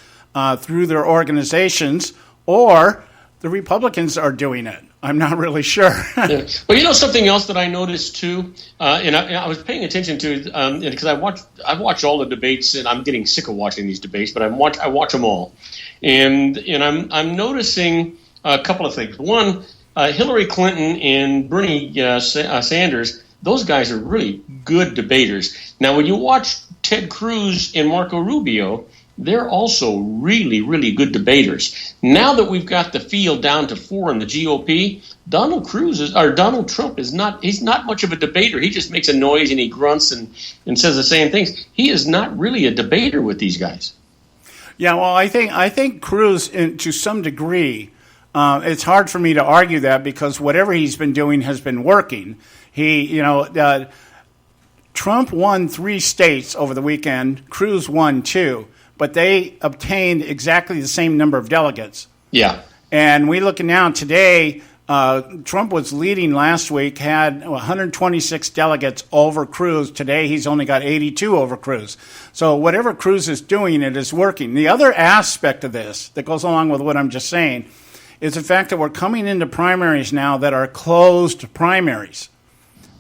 through their organizations, or the Republicans are doing it. I'm not really sure. Yeah. Well, something else that I noticed too, and I was paying attention to, because I've watched all the debates, and I'm getting sick of watching these debates, but I watch them all, and I'm noticing a couple of things. One, Hillary Clinton and Bernie Sanders, those guys are really good debaters. Now, when you watch Ted Cruz and Marco Rubio, they're also really, really good debaters. Now that we've got the field down to 4 in the GOP, Donald Trump is not much of a debater. He just makes a noise and he grunts and says the same things. He is not really a debater with these guys. Yeah, well, I think Cruz, to some degree, it's hard for me to argue that, because whatever he's been doing has been working. Trump won 3 states over the weekend. Cruz won 2. But they obtained exactly the same number of delegates. Yeah. And we look now today, Trump was leading last week, had 126 delegates over Cruz. Today he's only got 82 over Cruz. So whatever Cruz is doing, it is working. The other aspect of this that goes along with what I'm just saying is the fact that we're coming into primaries now that are closed primaries.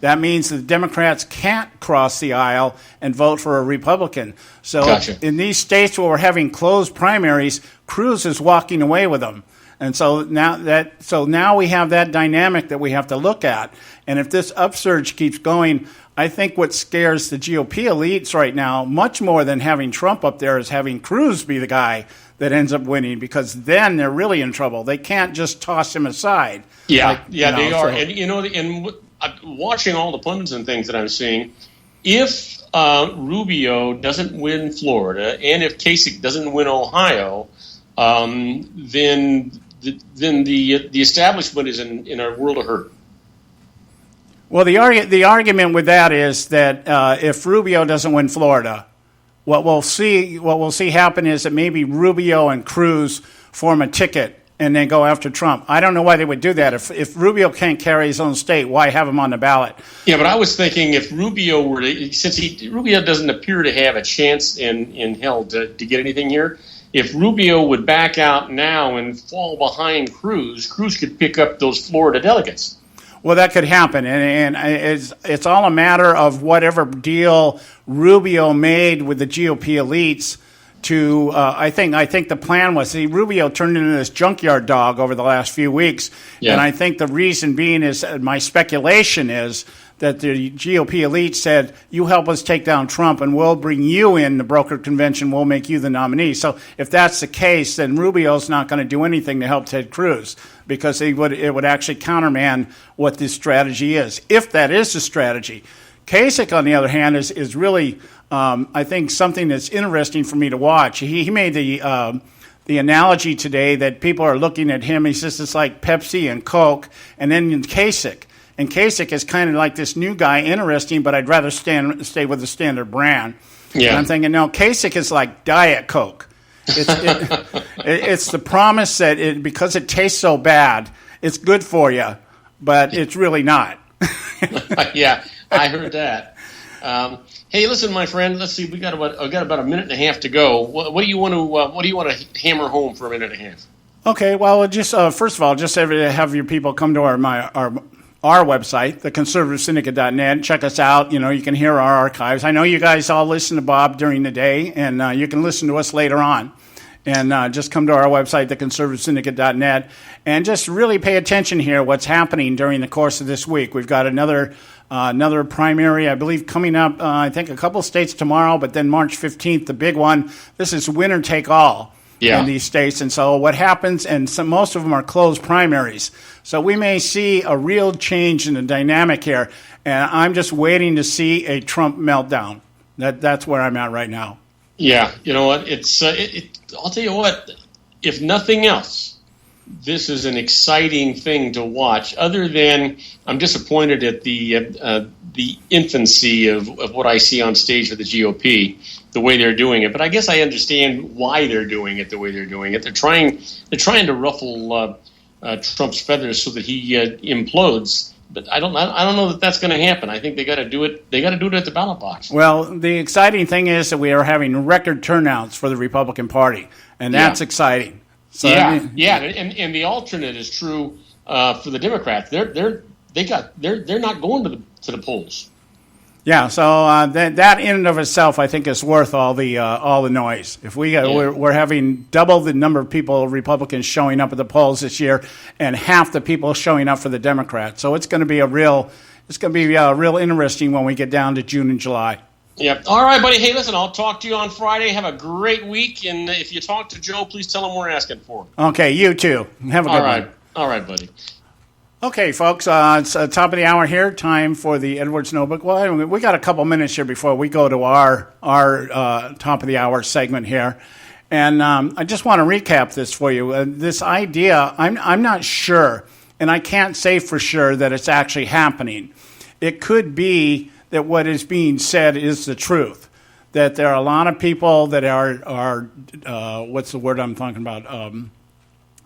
That means the Democrats can't cross the aisle and vote for a Republican. So Gotcha. In these states where we're having closed primaries, Cruz is walking away with them. And so now we have that dynamic that we have to look at. And if this upsurge keeps going, I think what scares the GOP elites right now, much more than having Trump up there, is having Cruz be the guy that ends up winning, because then they're really in trouble. They can't just toss him aside. Yeah, they are. And watching all the pundits and things that I'm seeing, if Rubio doesn't win Florida and if Kasich doesn't win Ohio, then the establishment is in a world of hurt. Well, the argument with that is that if Rubio doesn't win Florida, what we'll see happen is that maybe Rubio and Cruz form a ticket and then go after Trump. I don't know why they would do that. If Rubio can't carry his own state, why have him on the ballot? Yeah, but I was thinking if Rubio Rubio doesn't appear to have a chance in hell to get anything here, if Rubio would back out now and fall behind Cruz could pick up those Florida delegates. Well, that could happen, and it's all a matter of whatever deal Rubio made with the GOP elites to I think the plan was Rubio turned into this junkyard dog over the last few weeks, and I think the reason being is my speculation is that the GOP elite said, you help us take down Trump and we'll bring you in the broker convention, we'll make you the nominee. So if that's the case, then Rubio's not going to do anything to help Ted Cruz because it would actually countermand what this strategy is, if that is the strategy. Kasich, on the other hand, is really, I think, something that's interesting for me to watch. He made the analogy today that people are looking at him. He says it's like Pepsi and Coke, and then Kasich. And Kasich is kind of like this new guy, interesting, but I'd rather stay with the standard brand. Yeah. And I'm thinking, no, Kasich is like Diet Coke. It's the promise that because it tastes so bad, it's good for you, but it's really not. Yeah, I heard that. Hey, listen, my friend. Let's see. We got about a minute and a half to go. What do you want to hammer home for a minute and a half? Okay. Well, just first of all, just have your people come to our website, theconservativesyndicate.net. Check us out. You can hear our archives. I know you guys all listen to Bob during the day, and you can listen to us later on. And just come to our website, theconservativesyndicate.net, and just really pay attention here what's happening during the course of this week. We've got another primary, I believe, coming up, I think a couple states tomorrow, but then March 15th, the big one. This is winner take all. In these states. And so what happens, and most of them are closed primaries. So we may see a real change in the dynamic here. And I'm just waiting to see a Trump meltdown. That's where I'm at right now. Yeah. You know what? I'll tell you what, if nothing else, this is an exciting thing to watch. Other than I'm disappointed at the infancy of what I see on stage for the GOP, the way they're doing it. But I guess I understand why they're doing it the way they're doing it. They're trying to ruffle Trump's feathers so that he implodes. But I don't know that that's going to happen. I think they got to do it. They got to do it at the ballot box. Well, the exciting thing is that we are having record turnouts for the Republican Party, and that's exciting. So, and the alternate is true for the Democrats. They're not going to the polls. Yeah, so that in and of itself, I think, is worth all the noise. If we're having double the number of people, Republicans, showing up at the polls this year, and half the people showing up for the Democrats, so it's going to be real interesting when we get down to June and July. Yep. All right, buddy. Hey, listen, I'll talk to you on Friday. Have a great week, and if you talk to Joe, please tell him we're asking for him. Okay, you too. Have a good one. All right, buddy. Okay, folks, it's top of the hour here. Time for the Edwards Notebook. Well, we got a couple minutes here before we go to our top of the hour segment here, and I just want to recap this for you. This idea, I'm not sure, and I can't say for sure that it's actually happening. It could be that what is being said is the truth. That there are a lot of people that are what's the word I'm talking about?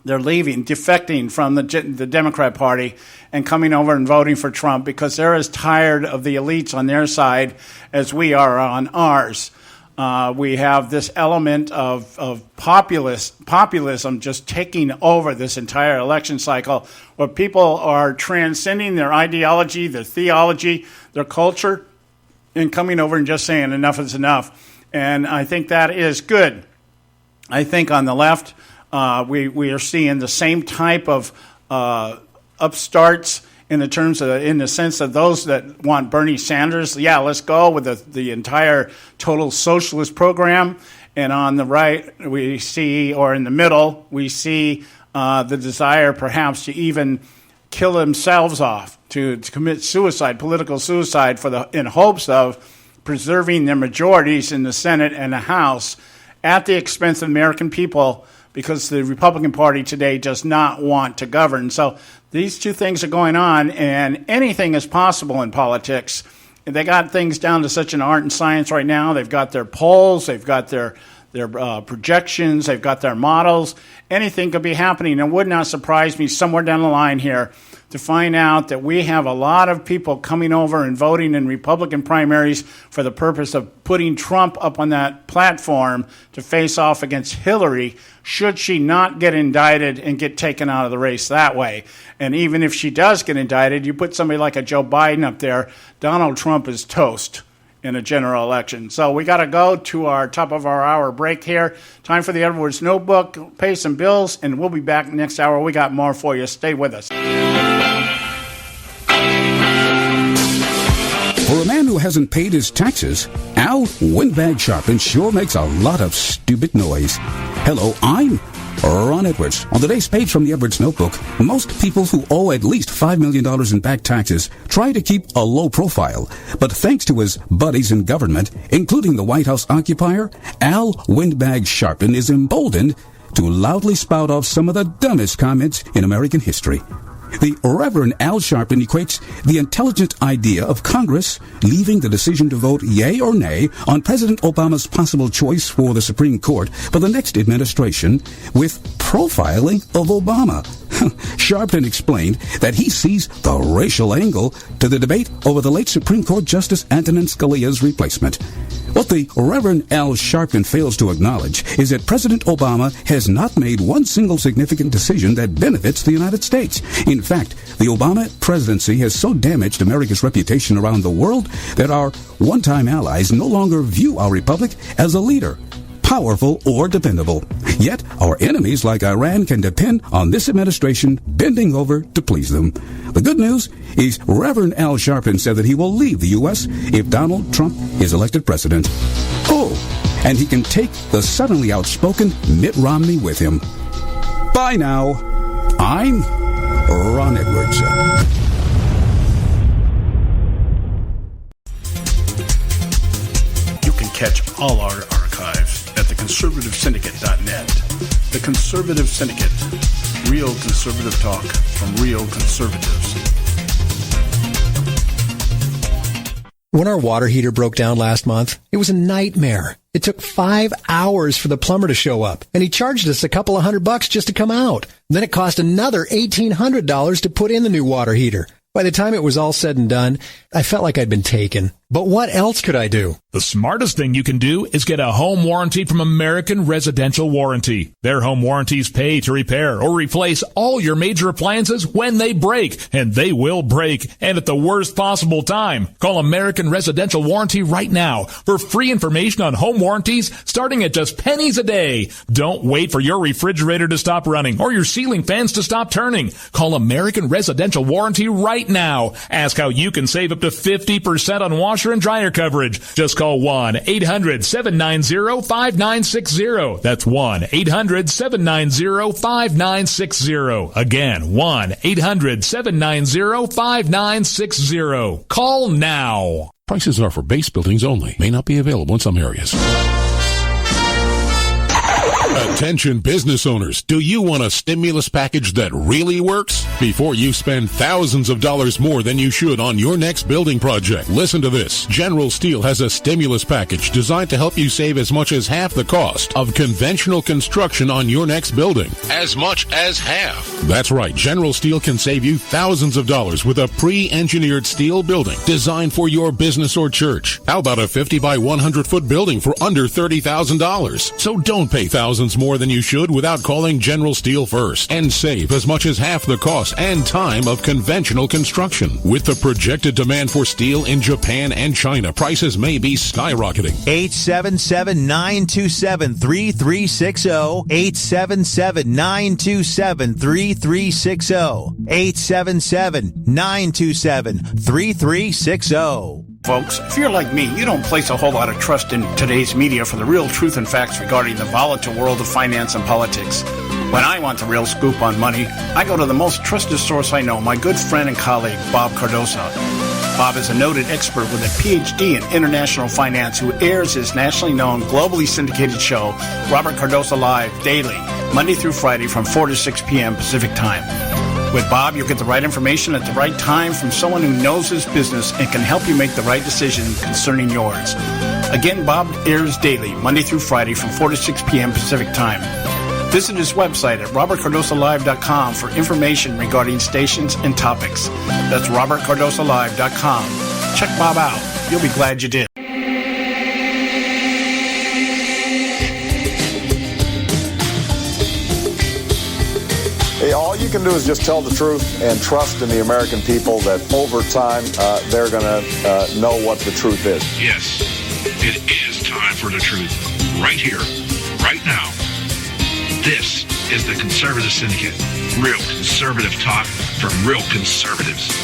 They're defecting from the Democrat Party and coming over and voting for Trump because they're as tired of the elites on their side as we are on ours. We have this element of populism just taking over this entire election cycle where people are transcending their ideology, their theology, their culture, and coming over and just saying enough is enough. And I think that is good. I think on the left, we are seeing the same type of upstarts in the sense of those that want Bernie Sanders. Yeah, let's go with the entire total socialist program. And on the right, we see, or in the middle, we see the desire perhaps to even kill themselves off, to commit suicide, political suicide, in hopes of preserving their majorities in the Senate and the House at the expense of American people, because the Republican Party today does not want to govern. So these two things are going on, and anything is possible in politics. They got things down to such an art and science right now. They've got their polls, they've got their projections, they've got their models. Anything could be happening. It would not surprise me somewhere down the line here to find out that we have a lot of people coming over and voting in Republican primaries for the purpose of putting Trump up on that platform to face off against Hillary, should she not get indicted and get taken out of the race that way. And even if she does get indicted, you put somebody like a Joe Biden up there, Donald Trump is toast. in a general election. So we got to go to our top of our hour break here. Time for the Edwards Notebook, pay some bills, and we'll be back next hour. We got more for you. Stay with us. For a man who hasn't paid his taxes, Al Windbag Sharpin sure makes a lot of stupid noise. Hello, I'm Ron Edwards. On today's page from the Edwards Notebook, most people who owe at least $5 million in back taxes try to keep a low profile. But thanks to his buddies in government, including the White House occupier, Al Windbag Sharpin is emboldened to loudly spout off some of the dumbest comments in American history. The Reverend Al Sharpin equates the intelligent idea of Congress leaving the decision to vote yea or nay on President Obama's possible choice for the Supreme Court for the next administration with profiling of Obama. Sharpton explained that he sees the racial angle to the debate over the late Supreme Court Justice Antonin Scalia's replacement. What the Reverend Al Sharpton fails to acknowledge is that President Obama has not made one single significant decision that benefits the United States. In fact, the Obama presidency has so damaged America's reputation around the world that our one-time allies no longer view our republic as a leader, powerful or dependable. Yet, our enemies like Iran can depend on this administration bending over to please them. The good news is Reverend Al Sharpton said that he will leave the U.S. if Donald Trump is elected president. Oh, and he can take the suddenly outspoken Mitt Romney with him. Bye now. I'm Ron Edwards. You can catch all our archives at theconservativesyndicate.net. The Conservative Syndicate. Real conservative talk from real conservatives. When our water heater broke down last month, it was a nightmare. It took 5 hours for the plumber to show up, and he charged us a couple of $100 just to come out. And then it cost another $1,800 to put in the new water heater. By the time it was all said and done, I felt like I'd been taken. But what else could I do? The smartest thing you can do is get a home warranty from American Residential Warranty. Their home warranties pay to repair or replace all your major appliances when they break, and they will break, and at the worst possible time. Call American Residential Warranty right now for free information on home warranties starting at just pennies a day. Don't wait for your refrigerator to stop running or your ceiling fans to stop turning. Call American Residential Warranty right now. Ask how you can save up to 50% on washer and dryer coverage. Just call 1-800-790-5960. That's 1-800-790-5960. Again, 1-800-790-5960. Call now. Prices are for base buildings only. May not be available in some areas. Attention business owners, do you want a stimulus package that really works? Before you spend thousands of dollars more than you should on your next building project, listen to this. General Steel has a stimulus package designed to help you save as much as half the cost of conventional construction on your next building. As much as half. That's right, General Steel can save you thousands of dollars with a pre-engineered steel building designed for your business or church. How about a 50 by 100 foot building for under $30,000? So don't pay thousands more than you should without calling General Steel first and save as much as half the cost and time of conventional construction. With the projected demand for steel in Japan and China, prices may be skyrocketing. 877-927-3360. 877-927-3360. 877-927-3360. Folks, if you're like me, you don't place a whole lot of trust in today's media for the real truth and facts regarding the volatile world of finance and politics. When I want the real scoop on money, I go to the most trusted source I know, my good friend and colleague, Bob Cardoso. Bob is a noted expert with a PhD in international finance who airs his nationally known, globally syndicated show, Robert Cardoso Live, daily, Monday through Friday from 4 to 6 p.m. Pacific Time. With Bob, you'll get the right information at the right time from someone who knows his business and can help you make the right decision concerning yours. Again, Bob airs daily, Monday through Friday from 4 to 6 p.m. Pacific Time. Visit his website at robertcardosolive.com for information regarding stations and topics. That's robertcardosolive.com. Check Bob out. You'll be glad you did. Hey, all you can do is just tell the truth and trust in the American people that over time they're going to know what the truth is. Yes, it is time for the truth. Right here, right now. This is the Conservative Syndicate. Real conservative talk from real conservatives.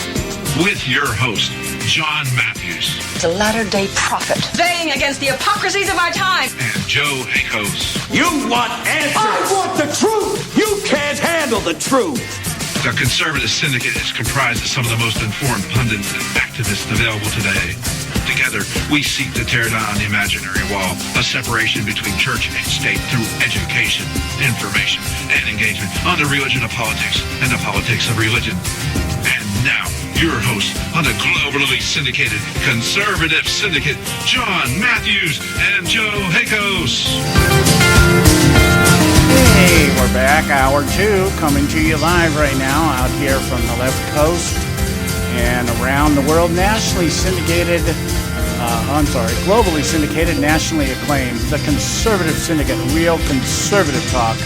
With your host, John Matthews. The latter-day prophet. Vying against the hypocrisies of our time. And Joe Akos. You want answers. I want the truth. You can't handle the truth. The Conservative Syndicate is comprised of some of the most informed pundits and activists available today. Together, we seek to tear down the imaginary wall, a separation between church and state through education, information, and engagement on the religion of politics and the politics of religion. And now, your host on the globally syndicated Conservative Syndicate, John Matthews and Joe Akos. Hey, we're back, hour 2, coming to you live right now out here from the left coast and around the world, globally syndicated, nationally acclaimed, the Conservative Syndicate, real conservative talk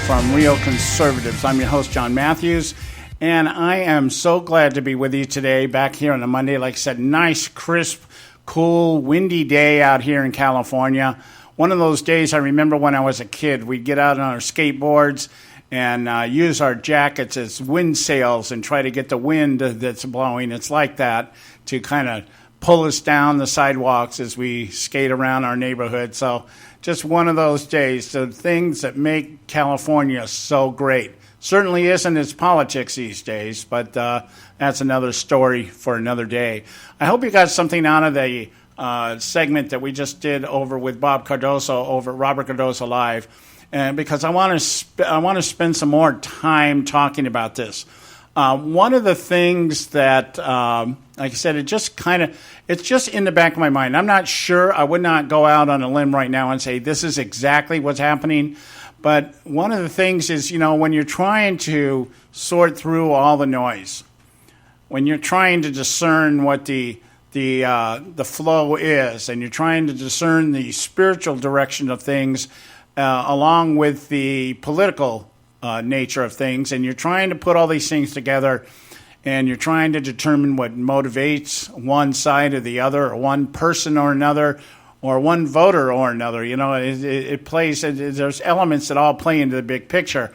from real conservatives. I'm your host, John Matthews, and I am so glad to be with you today, back here on a Monday. Like I said, nice, crisp, cool, windy day out here in California. One of those days I remember when I was a kid, we'd get out on our skateboards and use our jackets as wind sails and try to get the wind that's blowing. It's like that to kind of pull us down the sidewalks as we skate around our neighborhood. So just one of those days, the things that make California so great. Certainly isn't its politics these days, but that's another story for another day. I hope you got something out of the segment that we just did over with Bob Cardoso over at Robert Cardoso Live, and because I want to spend some more time talking about this. One of the things that, like I said, it's just in the back of my mind. I'm not sure. I would not go out on a limb right now and say this is exactly what's happening. But one of the things is, when you're trying to sort through all the noise, when you're trying to discern what the flow is, and you're trying to discern the spiritual direction of things, along with the political nature of things, and you're trying to put all these things together, and you're trying to determine what motivates one side or the other, or one person or another, or one voter or another. It plays, there's elements that all play into the big picture.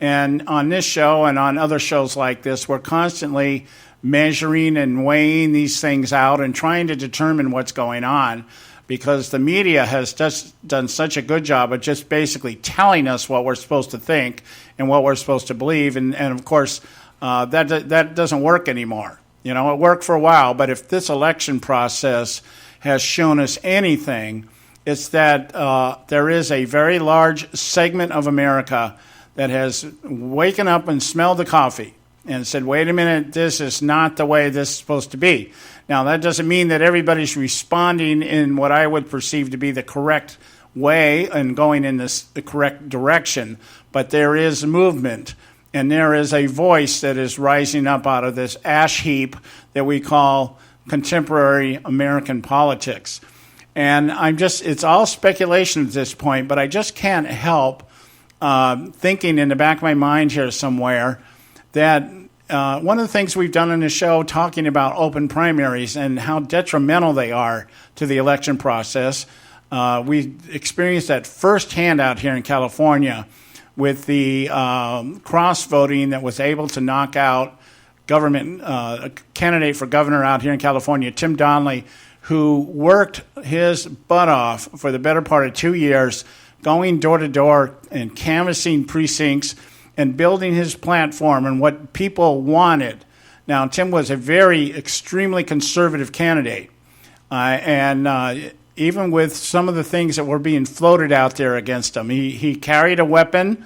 And on this show and on other shows like this, we're constantly measuring and weighing these things out and trying to determine what's going on, because the media has just done such a good job of just basically telling us what we're supposed to think and what we're supposed to believe. And of course, that doesn't work anymore. It worked for a while, but if this election process has shown us anything, it's that there is a very large segment of America that has waken up and smelled the coffee and said, wait a minute, this is not the way this is supposed to be. Now, that doesn't mean that everybody's responding in what I would perceive to be the correct way and going in the correct direction, but there is movement, and there is a voice that is rising up out of this ash heap that we call contemporary American politics. And it's all speculation at this point, but I just can't help thinking in the back of my mind here somewhere that one of the things we've done in the show, talking about open primaries and how detrimental they are to the election process, we experienced that firsthand out here in California with the cross-voting that was able to knock out a candidate for governor out here in California, Tim Donnelly, who worked his butt off for the better part of 2 years, going door to door and canvassing precincts and building his platform and what people wanted. Now, Tim was a very extremely conservative candidate, and even with some of the things that were being floated out there against him, he carried a weapon.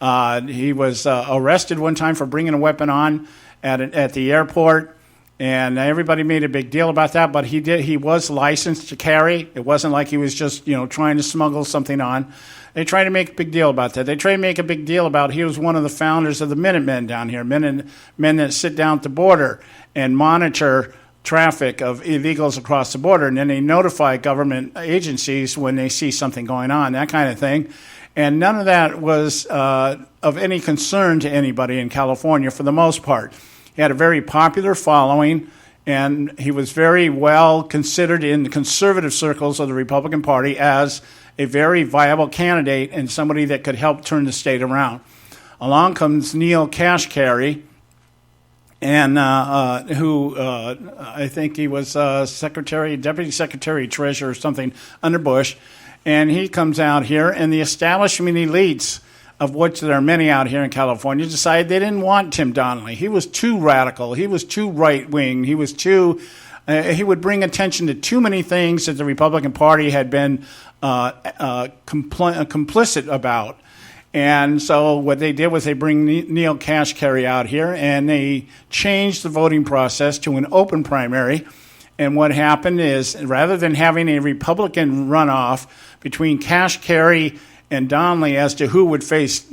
He was arrested one time for bringing a weapon on at the airport, and everybody made a big deal about that. But he was licensed to carry. It wasn't like he was just trying to smuggle something on. They tried to make a big deal about that. They tried to make a big deal about he was one of the founders of the Minutemen down here, men that sit down at the border and monitor traffic of illegals across the border, and then they notify government agencies when they see something going on, that kind of thing. And none of that was of any concern to anybody in California for the most part. He had a very popular following, and he was very well considered in the conservative circles of the Republican Party as a very viable candidate and somebody that could help turn the state around. Along comes Neil Kashkari, and who I think he was Deputy Secretary of Treasury or something under Bush. And he comes out here, and the establishment elites, of which there are many out here in California, decided they didn't want Tim Donnelly. He was too radical. He was too right-wing. He was too... he would bring attention to too many things that the Republican Party had been complicit about. And so what they did was they bring Neil Kashkari out here, and they changed the voting process to an open primary. And what happened is, rather than having a Republican runoff between Kashkari and Donnelly as to who would face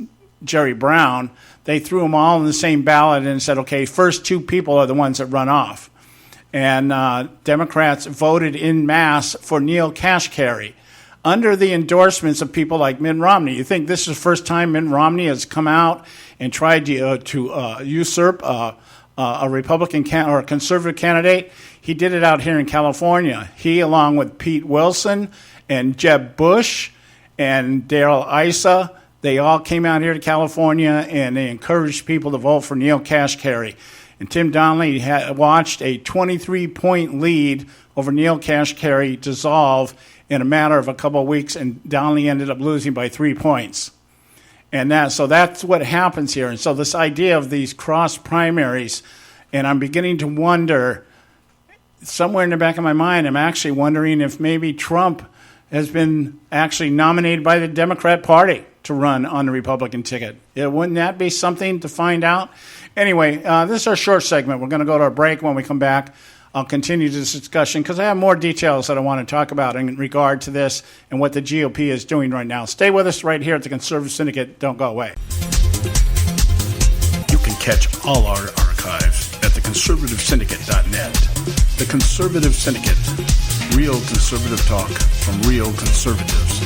Jerry Brown, they threw them all in the same ballot and said, okay, first two people are the ones that run off. And Democrats voted en masse for Neil Kashkari under the endorsements of people like Mitt Romney. You think this is the first time Mitt Romney has come out and tried to usurp a Republican or a conservative candidate? He did it out here in California. He, along with Pete Wilson and Jeb Bush and Darrell Issa, they all came out here to California and they encouraged people to vote for Neil Kashkari. And Tim Donnelly watched a 23-point lead over Neil Kashkari dissolve in a matter of a couple of weeks, and Donnelly ended up losing by 3 points. And so that's what happens here. And so this idea of these cross primaries, and I'm beginning to wonder, somewhere in the back of my mind, I'm actually wondering if maybe Trump has been actually nominated by the Democrat Party to run on the Republican ticket. Wouldn't that be something to find out? Anyway, this is our short segment. We're going to go to our break. When we come back, I'll continue this discussion because I have more details that I want to talk about in regard to this and what the GOP is doing right now. Stay with us right here at the Conservative Syndicate. Don't go away. You can catch all our archives at theconservativesyndicate.net. The Conservative Syndicate. Real conservative talk from real conservatives.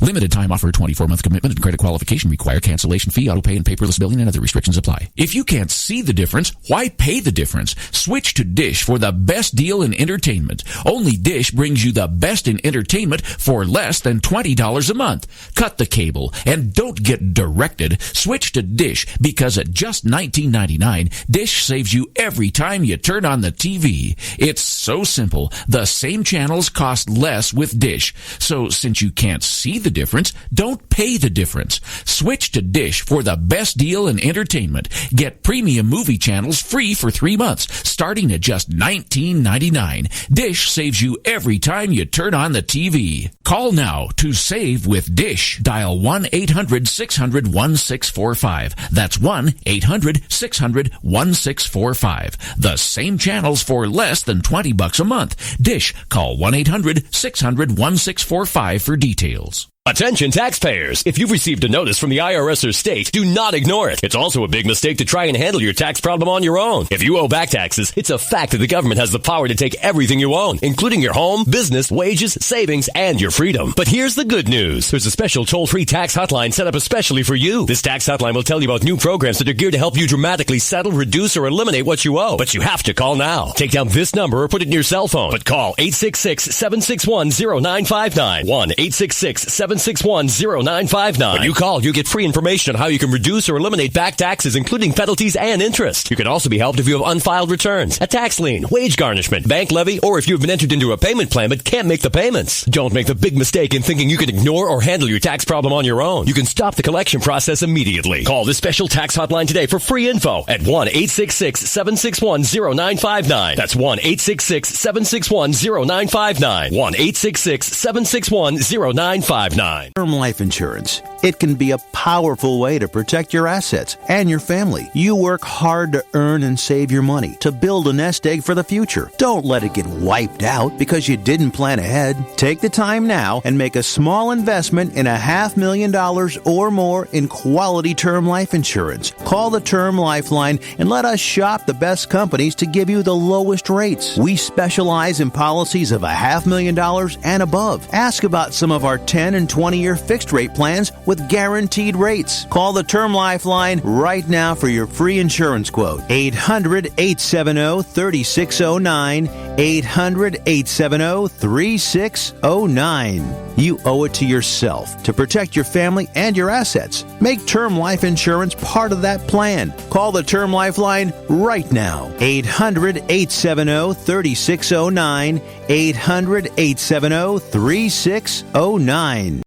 Limited time offer, 24-month commitment and credit qualification require cancellation fee, auto pay, and paperless billing and other restrictions apply. If you can't see the difference, why pay the difference? Switch to Dish for the best deal in entertainment. Only Dish brings you the best in entertainment for less than $20 a month. Cut the cable and don't get directed. Switch to Dish because at just $19.99, Dish saves you every time you turn on the TV. It's so simple. The same channels cost less with Dish. So since you can't see the difference, don't pay the difference. Switch to Dish for the best deal in entertainment. Get premium movie channels free for 3 months, starting at just $19.99. Dish saves you every time you turn on the TV. Call now to save with Dish. Dial 1-800-600-1645. That's 1-800-600-1645. The same channels for less than $20 a month. Dish. Call 1-800-600-1645 for details. Attention taxpayers! If you've received a notice from the IRS or state, do not ignore it. It's also a big mistake to try and handle your tax problem on your own. If you owe back taxes, it's a fact that the government has the power to take everything you own, including your home, business, wages, savings, and your freedom. But here's the good news. There's a special toll-free tax hotline set up especially for you. This tax hotline will tell you about new programs that are geared to help you dramatically settle, reduce, or eliminate what you owe. But you have to call now. Take down this number or put it in your cell phone. But call 866-761-0959. 1-866-761-0959. When you call, you get free information on how you can reduce or eliminate back taxes, including penalties and interest. You can also be helped if you have unfiled returns, a tax lien, wage garnishment, bank levy, or if you've been entered into a payment plan but can't make the payments. Don't make the big mistake in thinking you can ignore or handle your tax problem on your own. You can stop the collection process immediately. Call this special tax hotline today for free info at 1-866-761-0959. That's 1-866-761-0959. 1-866-761-0959. Term life insurance. It can be a powerful way to protect your assets and your family. You work hard to earn and save your money to build a nest egg for the future. Don't let it get wiped out because you didn't plan ahead. Take the time now and make a small investment in $500,000 or more in quality term life insurance. Call the Term Lifeline and let us shop the best companies to give you the lowest rates. We specialize in policies of $500,000 and above. Ask about some of our 10 and 20-year fixed rate plans with guaranteed rates. Call the Term Lifeline right now for your free insurance quote. 800-870-3609. 800-870-3609. You owe it to yourself to protect your family and your assets. Make term life insurance part of that plan. Call the Term Lifeline right now. 800-870-3609. 800-870-3609.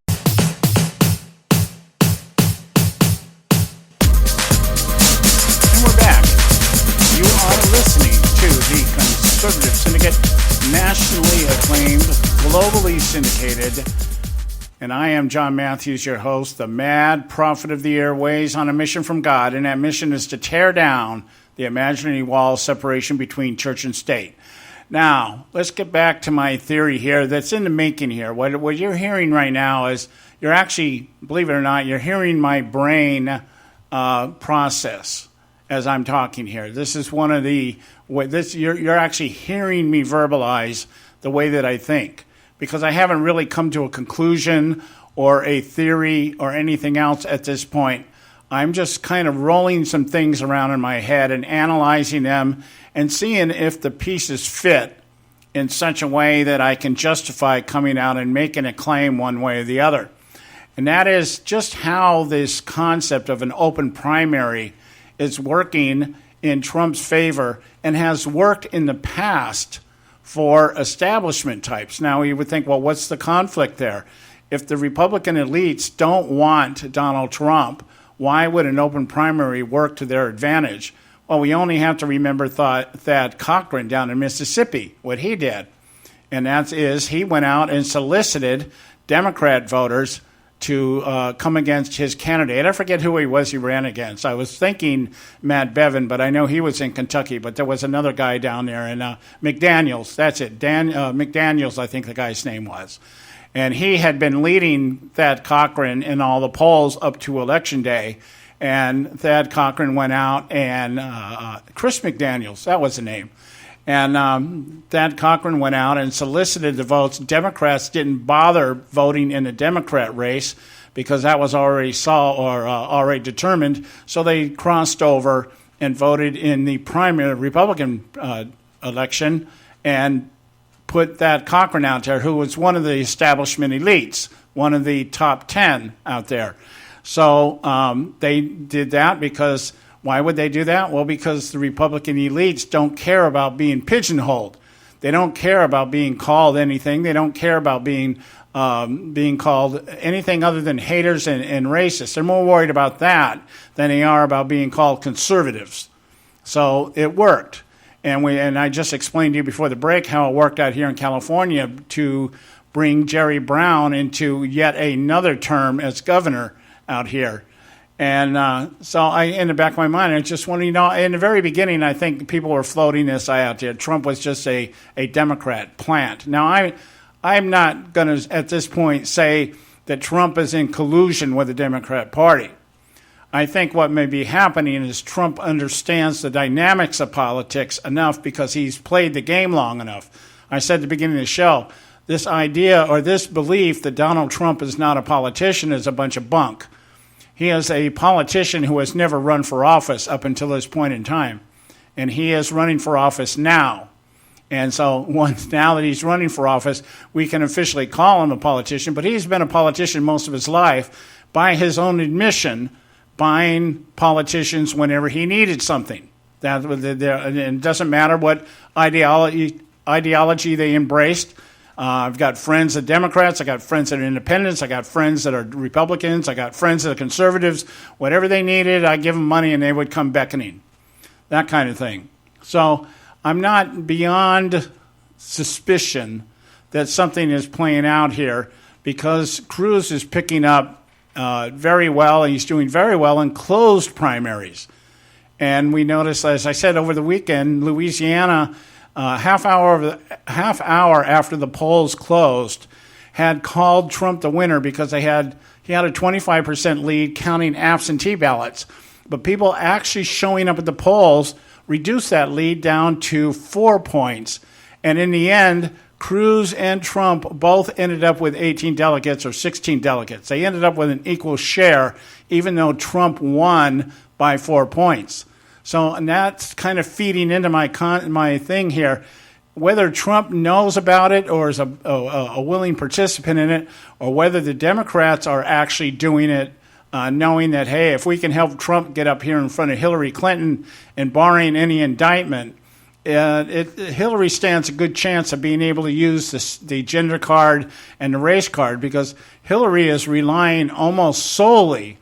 Listening to the Conservative Syndicate, nationally acclaimed, globally syndicated, and I am John Matthews, your host, the mad prophet of the airways, on a mission from God, and that mission is to tear down the imaginary wall of separation between church and state. Now, let's get back to my theory here that's in the making here. What you're hearing right now is you're actually, believe it or not, you're hearing my brain process as I'm talking here. This is one of the you're actually hearing me verbalize the way that I think, because I haven't really come to a conclusion or a theory or anything else at this point. I'm just kind of rolling some things around in my head and analyzing them and seeing if the pieces fit in such a way that I can justify coming out and making a claim one way or the other. And that is just how this concept of an open primary is working in Trump's favor and has worked in the past for establishment types. Now, you would think, well, what's the conflict there? If the Republican elites don't want Donald Trump, why would an open primary work to their advantage? Well, we only have to remember Thad Cochran down in Mississippi, what he did. And that is he went out and solicited Democrat voters to come against his candidate. I forget who he was he ran against. I was thinking Matt Bevin, but I know he was in Kentucky. But there was another guy down there, and McDaniels, that's it. McDaniels, I think the guy's name was. And he had been leading Thad Cochran in all the polls up to Election Day. And Thad Cochran went out and Chris McDaniels, that was the name. And Thad Cochran went out and solicited the votes. Democrats didn't bother voting in the Democrat race because that was already already determined. So they crossed over and voted in the primary Republican election and put Thad Cochran out there, who was one of the establishment elites, one of the top 10 out there. So they did that because... Why would they do that? Well, because the Republican elites don't care about being pigeonholed. They don't care about being called anything. They don't care about being called anything other than haters and racists. They're more worried about that than they are about being called conservatives. So it worked. And I just explained to you before the break how it worked out here in California to bring Jerry Brown into yet another term as governor out here. And so in the back of my mind, I just want to, in the very beginning, I think people were floating this out there. Trump was just a Democrat plant. Now, I'm not going to, at this point, say that Trump is in collusion with the Democrat Party. I think what may be happening is Trump understands the dynamics of politics enough because he's played the game long enough. I said at the beginning of the show, this idea or this belief that Donald Trump is not a politician is a bunch of bunk. He is a politician who has never run for office up until this point in time. And he is running for office now. And so now that he's running for office, we can officially call him a politician. But he's been a politician most of his life, by his own admission, buying politicians whenever he needed something. It doesn't matter what ideology they embraced. I've got friends that are Democrats, I got friends that are independents, I got friends that are Republicans, I got friends that are conservatives. Whatever they needed, I give them money and they would come beckoning. That kind of thing. So I'm not beyond suspicion that something is playing out here because Cruz is picking up very well, and he's doing very well in closed primaries. And we noticed, as I said, over the weekend, Louisiana, half hour after the polls closed, had called Trump the winner because he had a 25% lead counting absentee ballots. But people actually showing up at the polls reduced that lead down to 4 points. And in the end, Cruz and Trump both ended up with 18 delegates or 16 delegates. They ended up with an equal share, even though Trump won by 4 points. So, and that's kind of feeding into my thing here. Whether Trump knows about it or is a willing participant in it, or whether the Democrats are actually doing it, knowing that, hey, if we can help Trump get up here in front of Hillary Clinton and barring any indictment, Hillary stands a good chance of being able to use the gender card and the race card, because Hillary is relying almost solely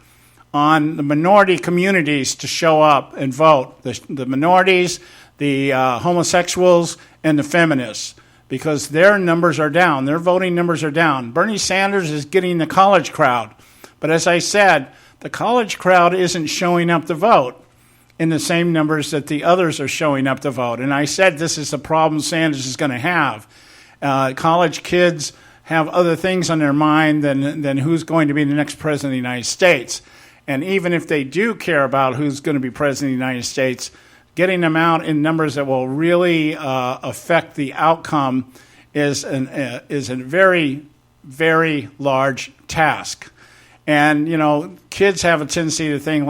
on the minority communities to show up and vote. The minorities, the homosexuals, and the feminists, because their numbers are down. Their voting numbers are down. Bernie Sanders is getting the college crowd. But as I said, the college crowd isn't showing up to vote in the same numbers that the others are showing up to vote. And I said this is the problem Sanders is going to have. College kids have other things on their mind than who's going to be the next president of the United States. And even if they do care about who's going to be president of the United States, getting them out in numbers that will really affect the outcome is a very, very large task. And, you know, kids have a tendency to think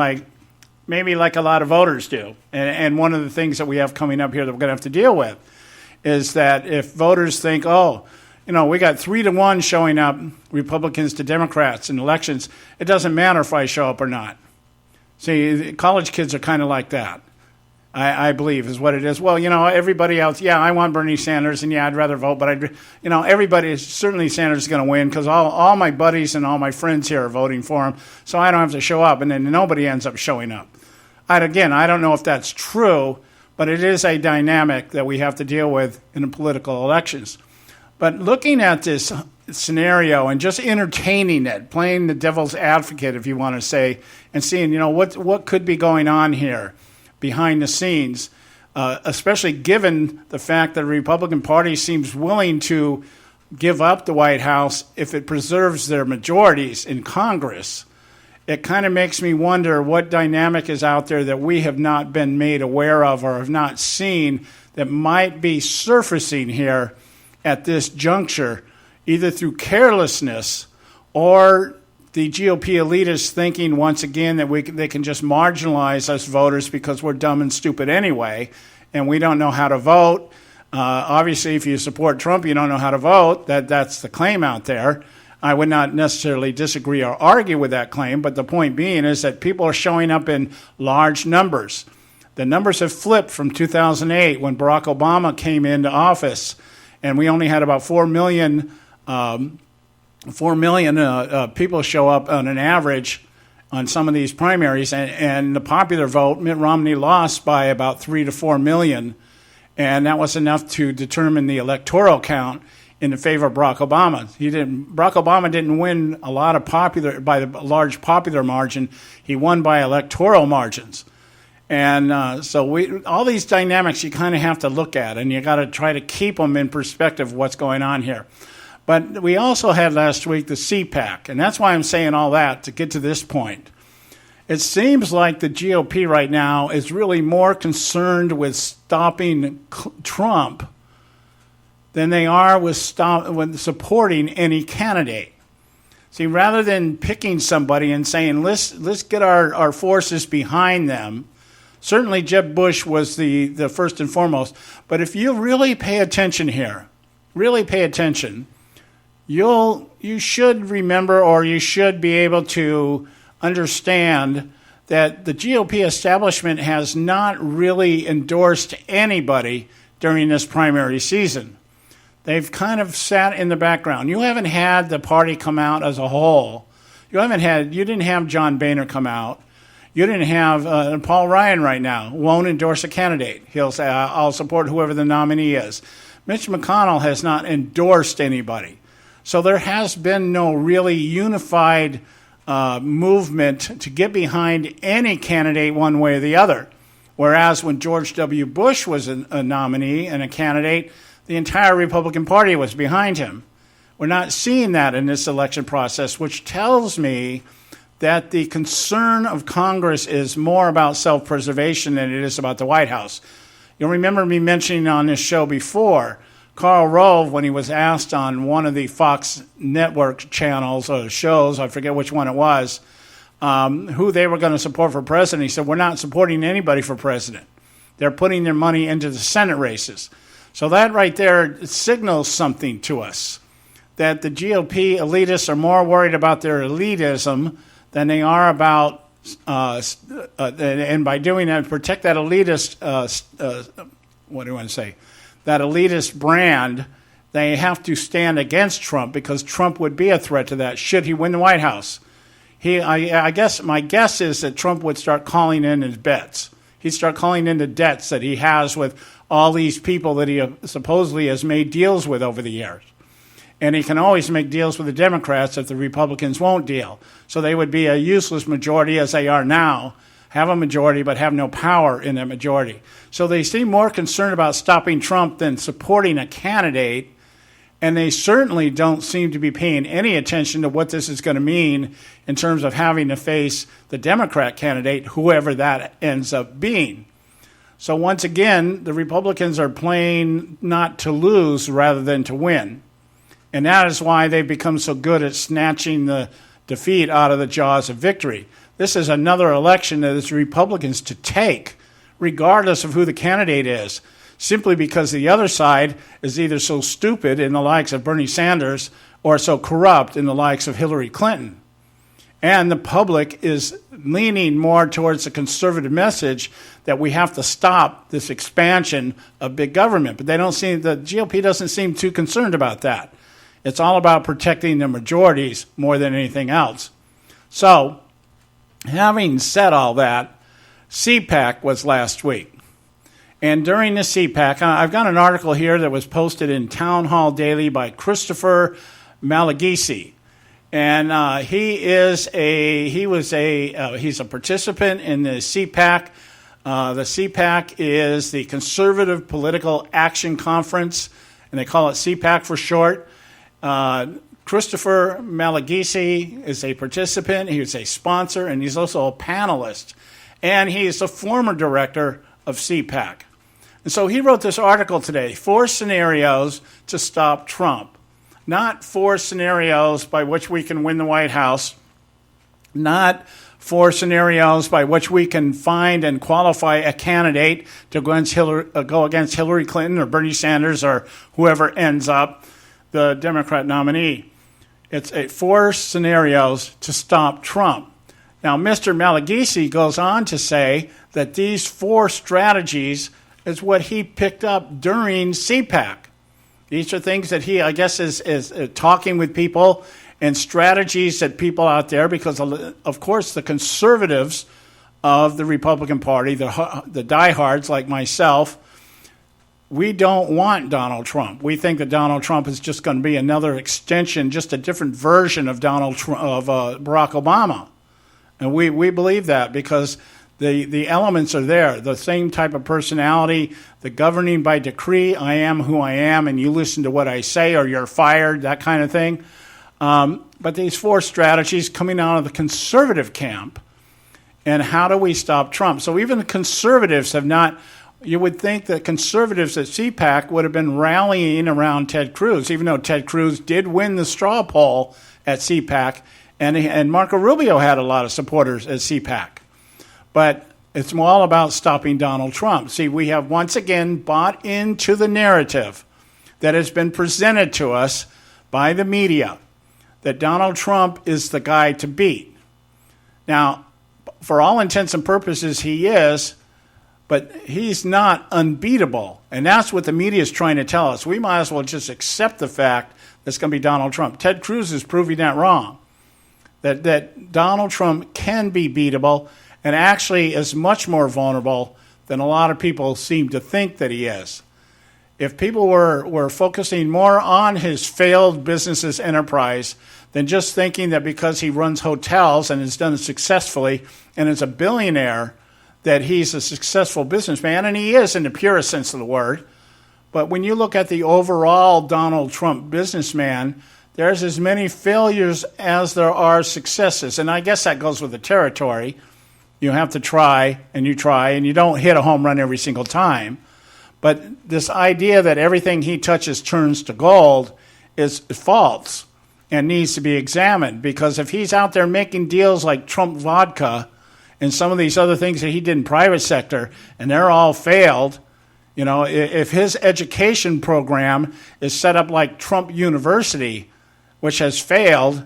maybe like a lot of voters do. And one of the things that we have coming up here that we're going to have to deal with is that if voters think, we got 3-1 showing up, Republicans to Democrats in elections, it doesn't matter if I show up or not. See, college kids are kind of like that, I believe, is what it is. Well, everybody else, I want Bernie Sanders, and I'd rather vote, but everybody, certainly Sanders is going to win because all my buddies and all my friends here are voting for him, so I don't have to show up, and then nobody ends up showing up. I don't know if that's true, but it is a dynamic that we have to deal with in the political elections. But looking at this scenario and just entertaining it, playing the devil's advocate, if you want to say, and seeing, what could be going on here behind the scenes, especially given the fact that the Republican Party seems willing to give up the White House if it preserves their majorities in Congress, it kind of makes me wonder what dynamic is out there that we have not been made aware of or have not seen that might be surfacing here at this juncture, either through carelessness or the GOP elitists thinking once again that they can just marginalize us voters because we're dumb and stupid anyway, and we don't know how to vote. Obviously, if you support Trump, you don't know how to vote. That's the claim out there. I would not necessarily disagree or argue with that claim, but the point being is that people are showing up in large numbers. The numbers have flipped from 2008 when Barack Obama came into office, and we only had about 4 million people show up on an average on some of these primaries, and the popular vote, Mitt Romney lost by about 3 to 4 million, and that was enough to determine the electoral count in the favor of Barack Obama. Barack Obama didn't win a lot of by a large popular margin. He won by electoral margins. And so all these dynamics you kind of have to look at, and you got to try to keep them in perspective of what's going on here. But we also had last week the CPAC, and that's why I'm saying all that to get to this point. It seems like the GOP right now is really more concerned with stopping Trump than they are with supporting any candidate. See, rather than picking somebody and saying, let's get our forces behind them. Certainly Jeb Bush was the first and foremost. But if you really pay attention here, you should remember, or you should be able to understand that the GOP establishment has not really endorsed anybody during this primary season. They've kind of sat in the background. You haven't had the party come out as a whole. You didn't have John Boehner come out. You didn't have Paul Ryan right now won't endorse a candidate. He'll say, I'll support whoever the nominee is. Mitch McConnell has not endorsed anybody. So there has been no really unified movement to get behind any candidate one way or the other. Whereas when George W. Bush was a nominee and a candidate, the entire Republican Party was behind him. We're not seeing that in this election process, which tells me that the concern of Congress is more about self-preservation than it is about the White House. You'll remember me mentioning on this show before, Karl Rove, when he was asked on one of the Fox network channels or shows, I forget which one it was, who they were going to support for president. He said, we're not supporting anybody for president. They're putting their money into the Senate races. So that right there signals something to us, that the GOP elitists are more worried about their elitism than they are about, and by doing that, protect that elitist, what do you want to say, that elitist brand, they have to stand against Trump because Trump would be a threat to that should he win the White House. I guess my guess is that Trump would start calling in his bets. He'd start calling in the debts that he has with all these people that he supposedly has made deals with over the years. And he can always make deals with the Democrats if the Republicans won't deal. So they would be a useless majority as they are now, have a majority but have no power in that majority. So they seem more concerned about stopping Trump than supporting a candidate. And they certainly don't seem to be paying any attention to what this is going to mean in terms of having to face the Democrat candidate, whoever that ends up being. So once again, the Republicans are playing not to lose rather than to win. And that is why they've become so good at snatching the defeat out of the jaws of victory. This is another election that is Republicans to take, regardless of who the candidate is, simply because the other side is either so stupid in the likes of Bernie Sanders or so corrupt in the likes of Hillary Clinton. And the public is leaning more towards the conservative message that we have to stop this expansion of big government. But the GOP doesn't seem too concerned about that. It's all about protecting the majorities more than anything else. So, having said all that, CPAC was last week. And during the CPAC, I've got an article here that was posted in Town Hall Daily by Christopher Malagisi. And he's a participant in the CPAC. The CPAC is the Conservative Political Action Conference, and they call it CPAC for short. Christopher Malagisi is a participant. He was a sponsor, and he's also a panelist. And he is a former director of CPAC. And so he wrote this article today, 4 scenarios to stop Trump. Not 4 scenarios by which we can win the White House. Not 4 scenarios by which we can find and qualify a candidate to go against Hillary Clinton or Bernie Sanders or whoever ends up the Democrat nominee. It's 4 scenarios to stop Trump. Now, Mr. Malagisi goes on to say that these 4 strategies is what he picked up during CPAC. These are things that he, I guess, is talking with people and strategies that people out there, because, of course, the conservatives of the Republican Party, the diehards like myself, we don't want Donald Trump. We think that Donald Trump is just going to be another extension, just a different version of Barack Obama. And we believe that because the elements are there, the same type of personality, the governing by decree, I am who I am, and you listen to what I say or you're fired, that kind of thing. But these 4 strategies coming out of the conservative camp, and how do we stop Trump? So even the conservatives have not, you would think that conservatives at CPAC would have been rallying around Ted Cruz, even though Ted Cruz did win the straw poll at CPAC, and Marco Rubio had a lot of supporters at CPAC. But it's all about stopping Donald Trump. See, we have once again bought into the narrative that has been presented to us by the media that Donald Trump is the guy to beat. Now, for all intents and purposes, he is, but he's not unbeatable. And that's what the media is trying to tell us. We might as well just accept the fact that it's going to be Donald Trump. Ted Cruz is proving that wrong, that Donald Trump can be beatable and actually is much more vulnerable than a lot of people seem to think that he is. If people were focusing more on his failed business enterprise than just thinking that because he runs hotels and has done it successfully and is a billionaire, that he's a successful businessman, and he is in the purest sense of the word. But when you look at the overall Donald Trump businessman, there's as many failures as there are successes. And I guess that goes with the territory. You have to try, and you don't hit a home run every single time. But this idea that everything he touches turns to gold is false and needs to be examined, because if he's out there making deals like Trump Vodka and some of these other things that he did in private sector, and they're all failed, if his education program is set up like Trump University, which has failed,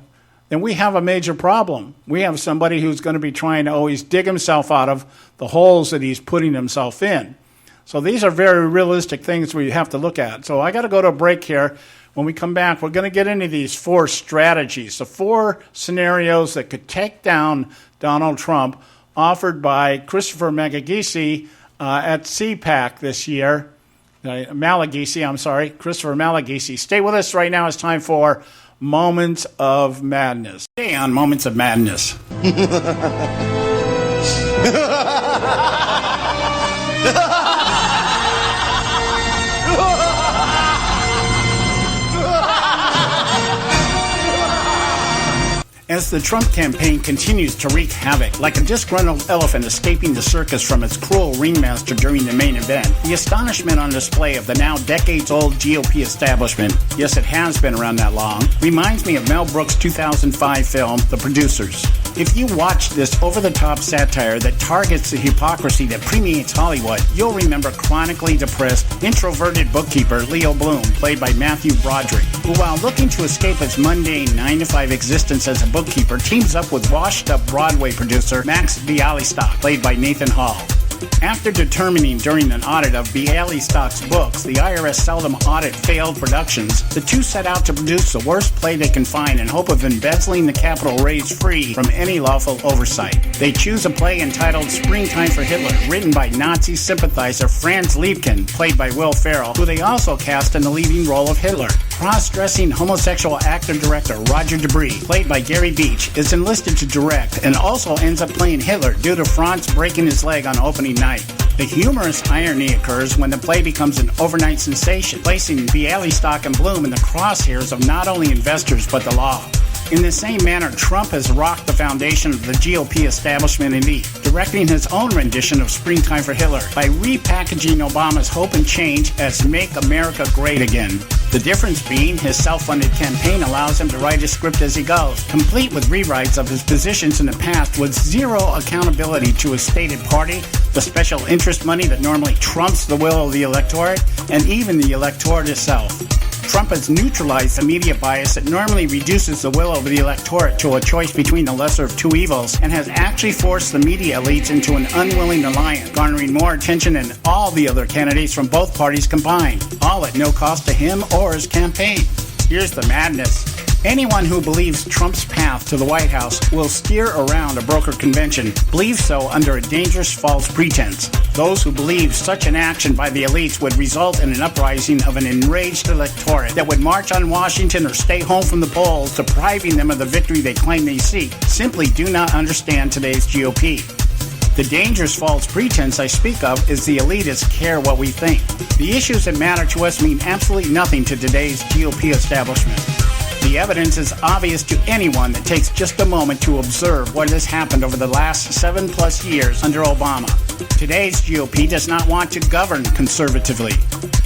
then we have a major problem. We have somebody who's going to be trying to always dig himself out of the holes that he's putting himself in. So these are very realistic things we have to look at. So I got to go to a break here. When we come back, we're going to get into these 4 strategies, the 4 scenarios that could take down Donald Trump, offered by Christopher Malagisi at CPAC this year. Christopher Malagisi. Stay with us right now. It's time for Moments of Madness. Stay on Moments of Madness. As the Trump campaign continues to wreak havoc, like a disgruntled elephant escaping the circus from its cruel ringmaster during the main event, the astonishment on display of the now decades-old GOP establishment, yes, it has been around that long, reminds me of Mel Brooks' 2005 film, The Producers. If you watch this over-the-top satire that targets the hypocrisy that permeates Hollywood, you'll remember chronically depressed, introverted bookkeeper Leo Bloom, played by Matthew Broderick, who, while looking to escape his mundane 9-to-5 existence as a bookkeeper, teams up with washed-up Broadway producer Max Bialystock, played by Nathan Hall. After determining during an audit of Bialystock's books the IRS seldom audit failed productions, the two set out to produce the worst play they can find in hope of embezzling the capital raised free from any lawful oversight. They choose a play entitled Springtime for Hitler, written by Nazi sympathizer Franz Liebken, played by Will Ferrell, who they also cast in the leading role of Hitler. Cross-dressing homosexual actor-director Roger Debris, played by Gary Beach, is enlisted to direct and also ends up playing Hitler due to Franz breaking his leg on opening night. The humorous irony occurs when the play becomes an overnight sensation, placing Bialystock and Bloom in the crosshairs of not only investors but the law. In the same manner, Trump has rocked the foundation of the GOP establishment elite, directing his own rendition of Springtime for Hitler by repackaging Obama's hope and change as Make America Great Again. The difference being his self-funded campaign allows him to write his script as he goes, complete with rewrites of his positions in the past with zero accountability to his stated party, the special interest money that normally trumps the will of the electorate, and even the electorate itself. Trump has neutralized the media bias that normally reduces the will of the electorate to a choice between the lesser of two evils, and has actually forced the media elites into an unwilling alliance, garnering more attention than all the other candidates from both parties combined, all at no cost to him or his campaign. Here's the madness. Anyone who believes Trump's path to the White House will steer around a broker convention believes so under a dangerous false pretense. Those who believe such an action by the elites would result in an uprising of an enraged electorate that would march on Washington or stay home from the polls, depriving them of the victory they claim they seek, simply do not understand today's GOP. The dangerous false pretense I speak of is the elitists care what we think. The issues that matter to us mean absolutely nothing to today's GOP establishment. The evidence is obvious to anyone that takes just a moment to observe what has happened over the last 7+ years under Obama. Today's GOP does not want to govern conservatively.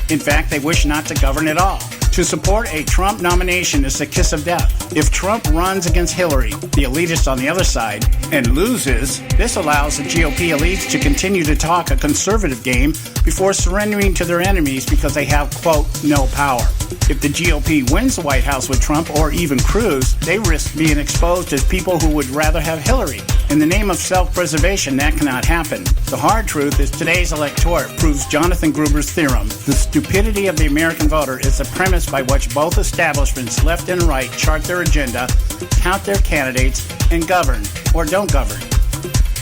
In fact, they wish not to govern at all. To support a Trump nomination is the kiss of death. If Trump runs against Hillary, the elitist on the other side, and loses, this allows the GOP elites to continue to talk a conservative game before surrendering to their enemies because they have, quote, no power. If the GOP wins the White House with Trump or even Cruz, they risk being exposed as people who would rather have Hillary. In the name of self-preservation, that cannot happen. The hard truth is today's electorate proves Jonathan Gruber's theorem. The stupidity of the American voter is the premise by which both establishments, left and right, chart their agenda, count their candidates, and govern, or don't govern.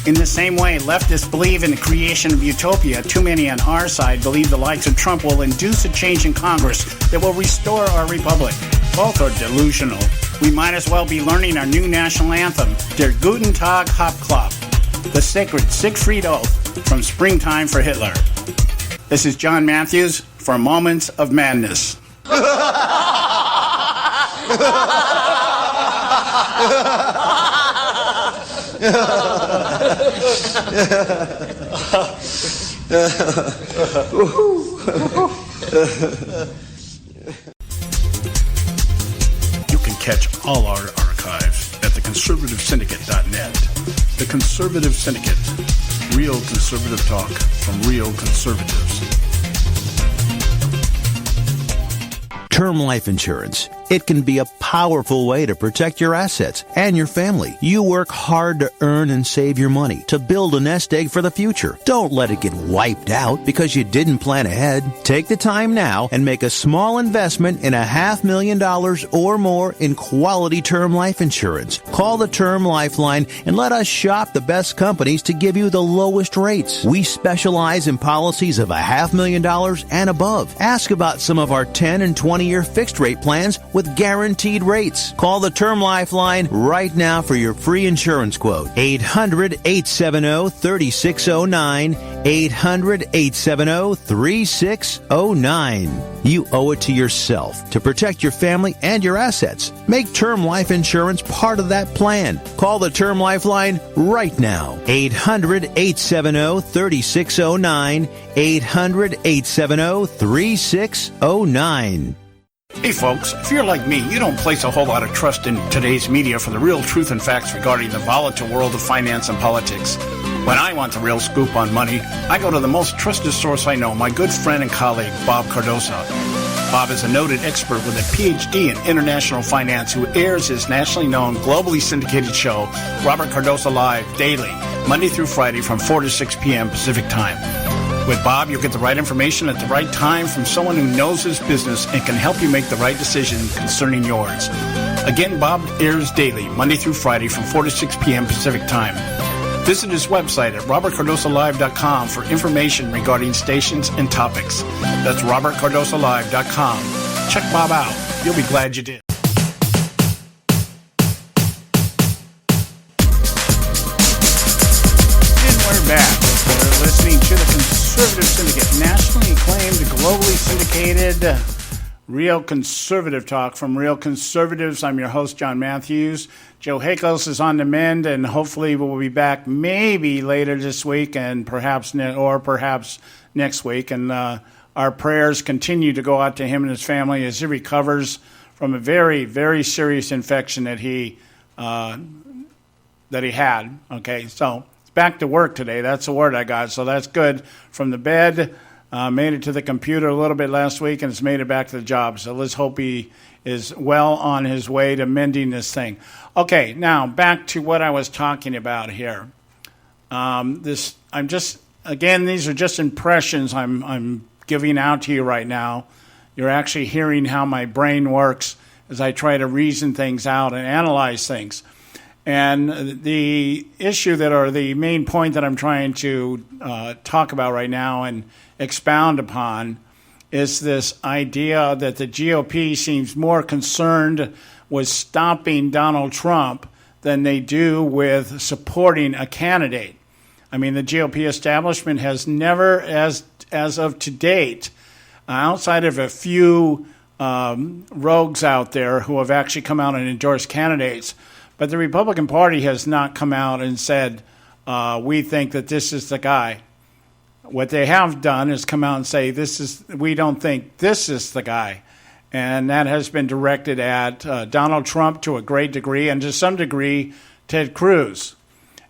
In the same way leftists believe in the creation of utopia, too many on our side believe the likes of Trump will induce a change in Congress that will restore our republic. Both are delusional. we might as well be learning our new national anthem, Der Guten Tag Hauptklub, the sacred Siegfried Oath from Springtime for Hitler. This is John Matthews for Moments of Madness. You can catch all our archives at theconservativesyndicate.net. The Conservative Syndicate. Real conservative talk from real conservatives. Term life insurance. It can be a powerful way to protect your assets and your family. You work hard to earn and save your money to build a nest egg for the future. Don't let it get wiped out because you didn't plan ahead. Take the time now and make a small investment in $500,000 or more in quality term life insurance. Call the Term Lifeline and let us shop the best companies to give you the lowest rates. We specialize in policies of $500,000 and above. Ask about some of our 10 and 20-year fixed rate plans with guaranteed rates. Call the Term Lifeline right now for your free insurance quote. 800-870-3609. 800-870-3609. You owe it to yourself to protect your family and your assets. Make term life insurance part of that plan. Call the Term Lifeline right now. 800-870-3609. 800-870-3609. Hey folks, if you're like me, you don't place a whole lot of trust in today's media for the real truth and facts regarding the volatile world of finance and politics. When I want the real scoop on money, I go to the most trusted source I know, my good friend and colleague, Bob Cardoso. Bob is a noted expert with a PhD in international finance who airs his nationally known, globally syndicated show, Robert Cardoso Live, daily, Monday through Friday from 4 to 6 p.m. Pacific Time. With Bob, you'll get the right information at the right time from someone who knows his business and can help you make the right decision concerning yours. Again, Bob airs daily, Monday through Friday from 4 to 6 p.m. Pacific Time. Visit his website at robertcardosolive.com for information regarding stations and topics. That's robertcardosolive.com. Check Bob out. You'll be glad you did. And we're back. We're listening to the Conservative Syndicate, nationally acclaimed, globally syndicated, real conservative talk from real conservatives. I'm your host, John Matthews. Joe Hakos is on the mend, and hopefully we'll be back maybe later this week and perhaps next week. And our prayers continue to go out to him and his family as he recovers from a very, very serious infection that he had. Okay, so back to work today. That's the word I got, so that's good. From the bed, made it to the computer a little bit last week, and it's made it back to the job. So let's hope he is well on his way to mending this thing. Okay, now back to what I was talking about here. These are just impressions I'm giving out to you right now. You're actually hearing how my brain works as I try to reason things out and analyze things. And the issue the main point that I'm trying to talk about right now and expound upon is this idea that the GOP seems more concerned with stopping Donald Trump than they do with supporting a candidate. I mean, the GOP establishment has never, as of to date, outside of a few rogues out there who have actually come out and endorsed candidates, but the Republican Party has not come out and said, we think that this is the guy. What they have done is come out and say, we don't think this is the guy. And that has been directed at Donald Trump to a great degree, and to some degree, Ted Cruz.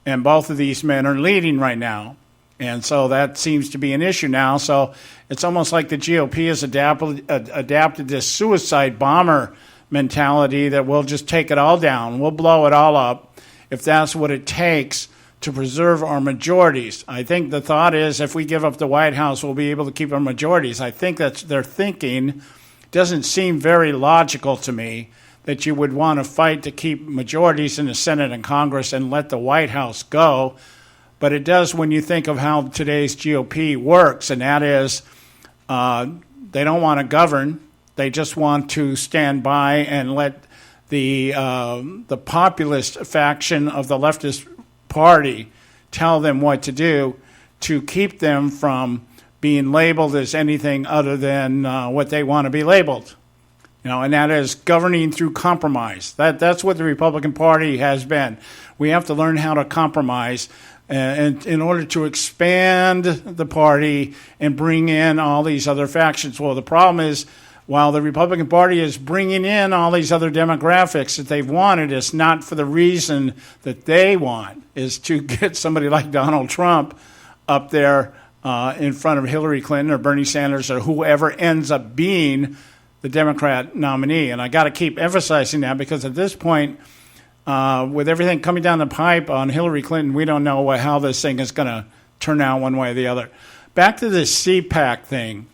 And both of these men are leading right now. And so that seems to be an issue now. So it's almost like the GOP has adapted this suicide bomber mentality that we'll just take it all down. We'll blow it all up if that's what it takes to preserve our majorities. I think the thought is if we give up the White House, we'll be able to keep our majorities. I think that's their thinking. Doesn't seem very logical to me that you would want to fight to keep majorities in the Senate and Congress and let the White House go. But it does when you think of how today's GOP works, and that is they don't want to govern. They just want to stand by and let the populist faction of the leftist party tell them what to do to keep them from being labeled as anything other than what they want to be labeled. And that is governing through compromise. That's what the Republican Party has been. We have to learn how to compromise and in order to expand the party and bring in all these other factions. Well, the problem is, while the Republican Party is bringing in all these other demographics that they've wanted, it's not for the reason that they want, is to get somebody like Donald Trump up there in front of Hillary Clinton or Bernie Sanders or whoever ends up being the Democrat nominee. And I got to keep emphasizing that, because at this point, with everything coming down the pipe on Hillary Clinton, we don't know how this thing is going to turn out one way or the other. Back to this CPAC thing.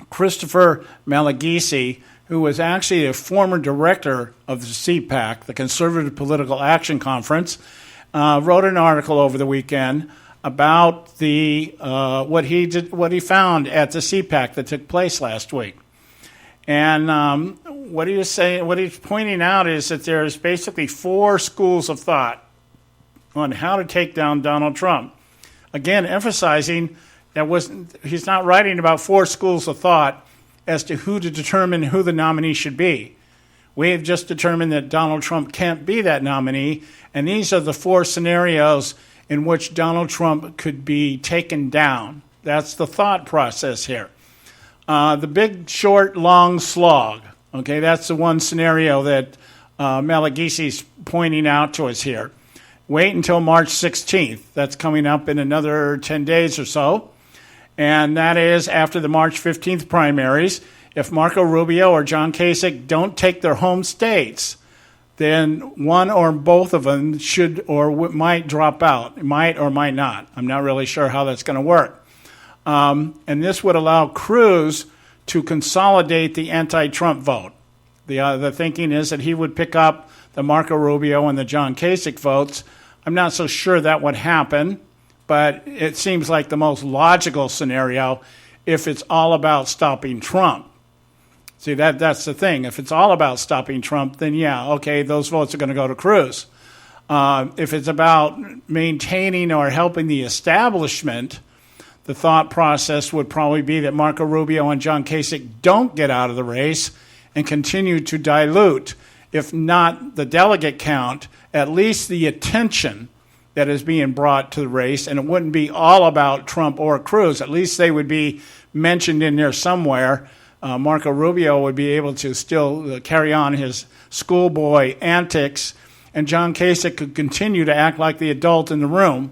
Christopher Malagisi, who was actually a former director of the CPAC, the Conservative Political Action Conference, wrote an article over the weekend about the what he found at the CPAC that took place last week. And what he's pointing out is that there's basically 4 schools of thought on how to take down Donald Trump. Again, emphasizing he's not writing about 4 schools of thought as to who to determine who the nominee should be. We have just determined that Donald Trump can't be that nominee, and these are the 4 scenarios in which Donald Trump could be taken down. That's the thought process here. The big, short, long slog. Okay, that's the one scenario that Malagisi's pointing out to us here. Wait until March 16th. That's coming up in another 10 days or so. And that is after the March 15th primaries. If Marco Rubio or John Kasich don't take their home states, then one or both of them should or might drop out. Might or might not. I'm not really sure how that's going to work. And this would allow Cruz to consolidate the anti-Trump vote. The thinking is that he would pick up the Marco Rubio and the John Kasich votes. I'm not so sure that would happen, but it seems like the most logical scenario if it's all about stopping Trump. See, that's the thing. If it's all about stopping Trump, then yeah, okay, those votes are going to go to Cruz. If it's about maintaining or helping the establishment, the thought process would probably be that Marco Rubio and John Kasich don't get out of the race and continue to dilute, if not the delegate count, at least the attention that is being brought to the race. And it wouldn't be all about Trump or Cruz. At least they would be mentioned in there somewhere. Marco Rubio would be able to still carry on his schoolboy antics, and John Kasich could continue to act like the adult in the room,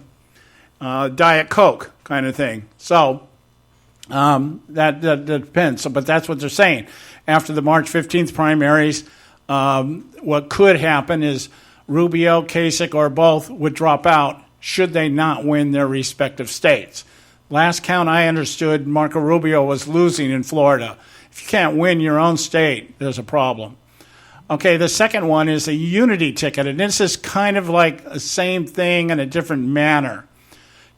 Diet Coke kind of thing. So that depends. But that's what they're saying. After the March 15th primaries, what could happen is Rubio, Kasich, or both would drop out should they not win their respective states. Last count I understood, Marco Rubio was losing in Florida. If you can't win your own state, there's a problem. Okay, the second one is a unity ticket, and this is kind of like the same thing in a different manner.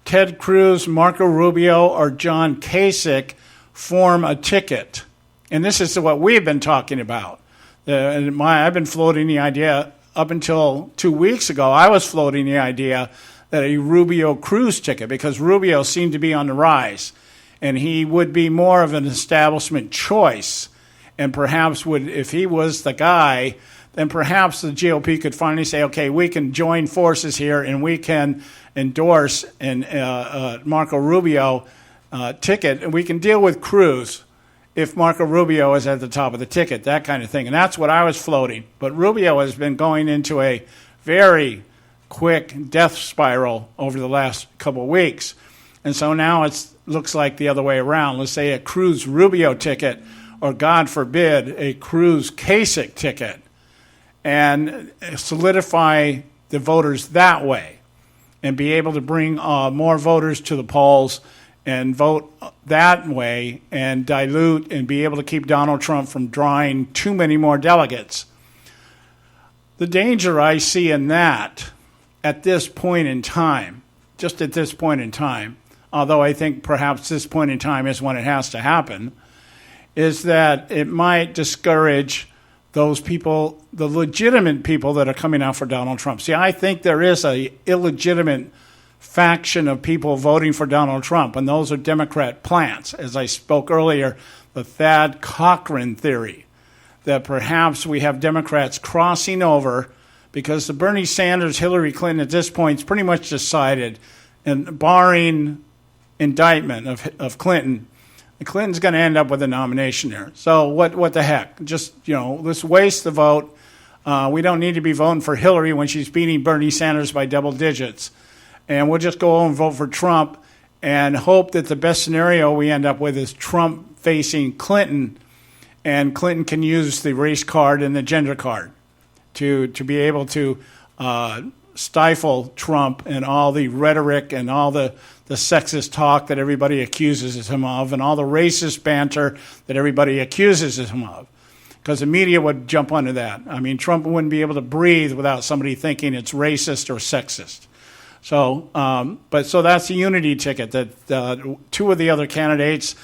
Ted Cruz, Marco Rubio, or John Kasich form a ticket. And this is what we've been talking about. I've been floating the idea up until 2 weeks ago. I was floating the idea that a Rubio-Cruz ticket, because Rubio seemed to be on the rise, and he would be more of an establishment choice. And perhaps if he was the guy, then perhaps the GOP could finally say, okay, we can join forces here and we can endorse Marco Rubio ticket, and we can deal with Cruz if Marco Rubio is at the top of the ticket, that kind of thing. And that's what I was floating. But Rubio has been going into a very quick death spiral over the last couple of weeks. And so now it looks like the other way around. Let's say a Cruz-Rubio ticket, or God forbid, a Cruz-Kasich ticket, and solidify the voters that way and be able to bring more voters to the polls and vote that way and dilute and be able to keep Donald Trump from drawing too many more delegates. The danger I see in that at this point in time, just at this point in time, although I think perhaps this point in time is when it has to happen, is that it might discourage those people, the legitimate people that are coming out for Donald Trump. See, I think there is a illegitimate faction of people voting for Donald Trump, and those are Democrat plants. As I spoke earlier, the Thad Cochran theory, that perhaps we have Democrats crossing over because the Bernie Sanders, Hillary Clinton at this point is pretty much decided, and barring indictment of Clinton, Clinton's going to end up with a nomination there. So what the heck? Just, let's waste the vote. We don't need to be voting for Hillary when she's beating Bernie Sanders by double digits. And we'll just go and vote for Trump and hope that the best scenario we end up with is Trump facing Clinton, and Clinton can use the race card and the gender card to be able to stifle Trump and all the rhetoric and all the sexist talk that everybody accuses him of and all the racist banter that everybody accuses him of. Because the media would jump onto that. I mean, Trump wouldn't be able to breathe without somebody thinking it's racist or sexist. So, so that's the unity ticket that two of the other candidates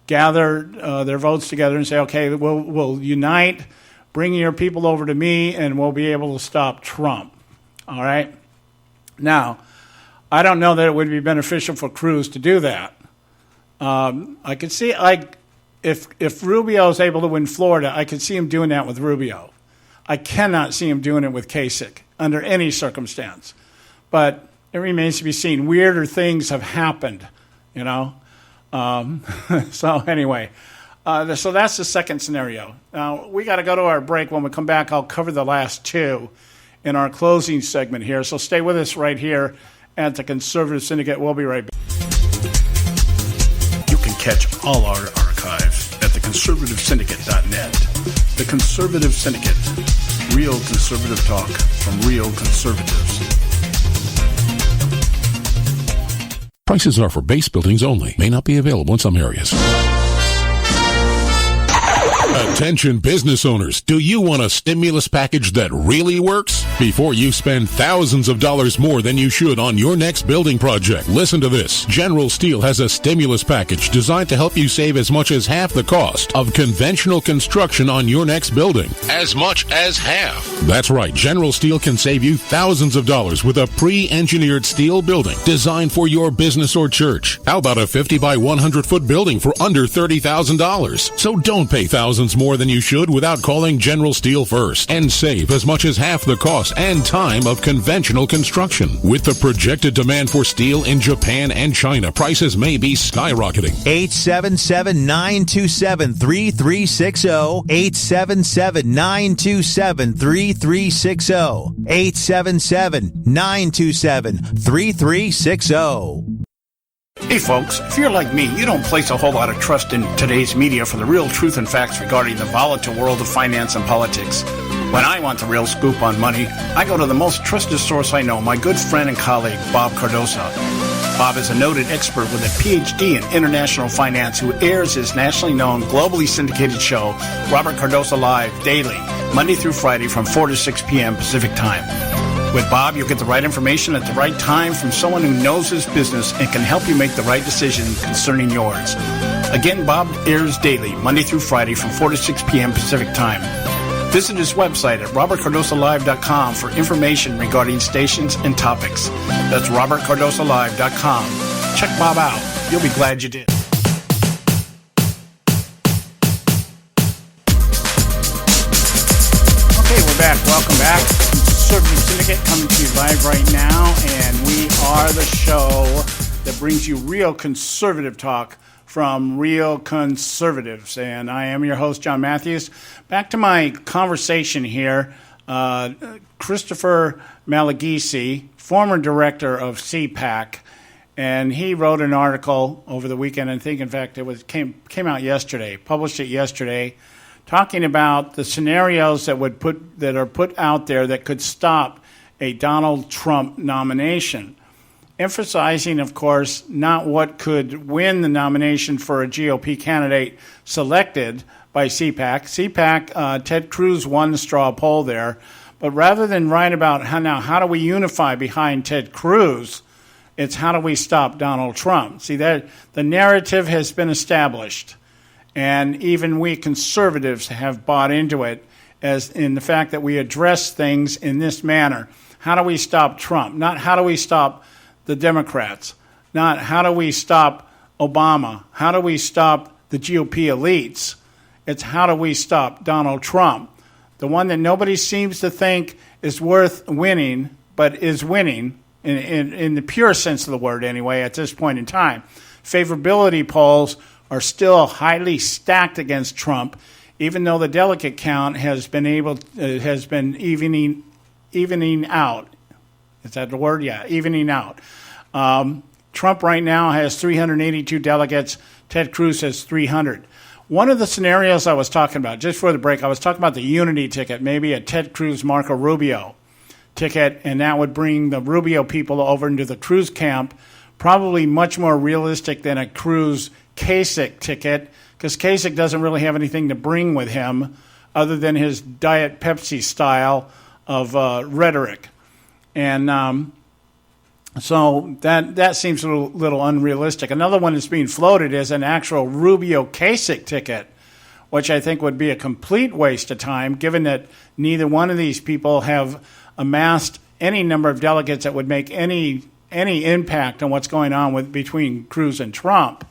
gather their votes together and say, okay, we'll unite, bring your people over to me, and we'll be able to stop Trump. All right? Now, I don't know that it would be beneficial for Cruz to do that. I could see, if Rubio is able to win Florida, I could see him doing that with Rubio. I cannot see him doing it with Kasich under any circumstance. But it remains to be seen. Weirder things have happened, So anyway, so that's the second scenario. Now, we got to go to our break. When we come back, I'll cover the last two in our closing segment here. So stay with us right here at the Conservative Syndicate. We'll be right back. You can catch all our archives at theconservativesyndicate.net. The Conservative Syndicate. Real conservative talk from real conservatives. Prices are for base buildings only. May not be available in some areas. Attention business owners, do you want a stimulus package that really works? Before you spend thousands of dollars more than you should on your next building project, listen to this. General Steel has a stimulus package designed to help you save as much as half the cost of conventional construction on your next building. As much as half. That's right. General Steel can save you thousands of dollars with a pre-engineered steel building designed for your business or church. How about a 50 by 100 foot building for under $30,000? So don't pay thousands more than you should without calling General Steel first and save as much as half the cost and time of conventional construction. With the projected demand for steel in Japan and China, prices may be skyrocketing. 877-927-3360. 877-927-3360. 877-927-3360. Hey folks, if you're like me, you don't place a whole lot of trust in today's media for the real truth and facts regarding the volatile world of finance and politics. When I want the real scoop on money, I go to the most trusted source I know, my good friend and colleague, Bob Cardoso. Bob is a noted expert with a PhD in international finance who airs his nationally known, globally syndicated show, Robert Cardoso Live, daily, Monday through Friday from 4 to 6 p.m. Pacific Time. With Bob, you'll get the right information at the right time from someone who knows his business and can help you make the right decision concerning yours. Again, Bob airs daily, Monday through Friday from 4 to 6 p.m. Pacific Time. Visit his website at robertcardosolive.com for information regarding stations and topics. That's robertcardosolive.com. Check Bob out. You'll be glad you did. Okay, we're back. Welcome back. Conservative Syndicate coming to you live right now, and we are the show that brings you real conservative talk from real conservatives. And I am your host, John Matthews. Back to my conversation here. Christopher Malagisi, former director of CPAC, and he wrote an article over the weekend. I think, in fact, it came out yesterday, published it yesterday, talking about the scenarios that are put out there that could stop a Donald Trump nomination, emphasizing, of course, not what could win the nomination for a GOP candidate selected by CPAC. CPAC, Ted Cruz won the straw poll there, but rather than write about how do we unify behind Ted Cruz, it's how do we stop Donald Trump. See, that the narrative has been established. And even we conservatives have bought into it, as in the fact that we address things in this manner. How do we stop Trump? Not how do we stop the Democrats? Not how do we stop Obama? How do we stop the GOP elites? It's how do we stop Donald Trump, the one that nobody seems to think is worth winning, but is winning in the pure sense of the word anyway at this point in time. Favorability polls are still highly stacked against Trump, even though the delegate count has been evening out. Is that the word? Yeah, evening out. Trump right now has 382 delegates. Ted Cruz has 300. One of the scenarios I was talking about, just for the break, I was talking about the unity ticket, maybe a Ted Cruz, Marco Rubio ticket, and that would bring the Rubio people over into the Cruz camp, probably much more realistic than a Cruz Kasich ticket, because Kasich doesn't really have anything to bring with him other than his Diet Pepsi style of rhetoric. And so that seems a little unrealistic. Another one that's being floated is an actual Rubio Kasich ticket, which I think would be a complete waste of time, given that neither one of these people have amassed any number of delegates that would make any impact on what's going on between Cruz and Trump.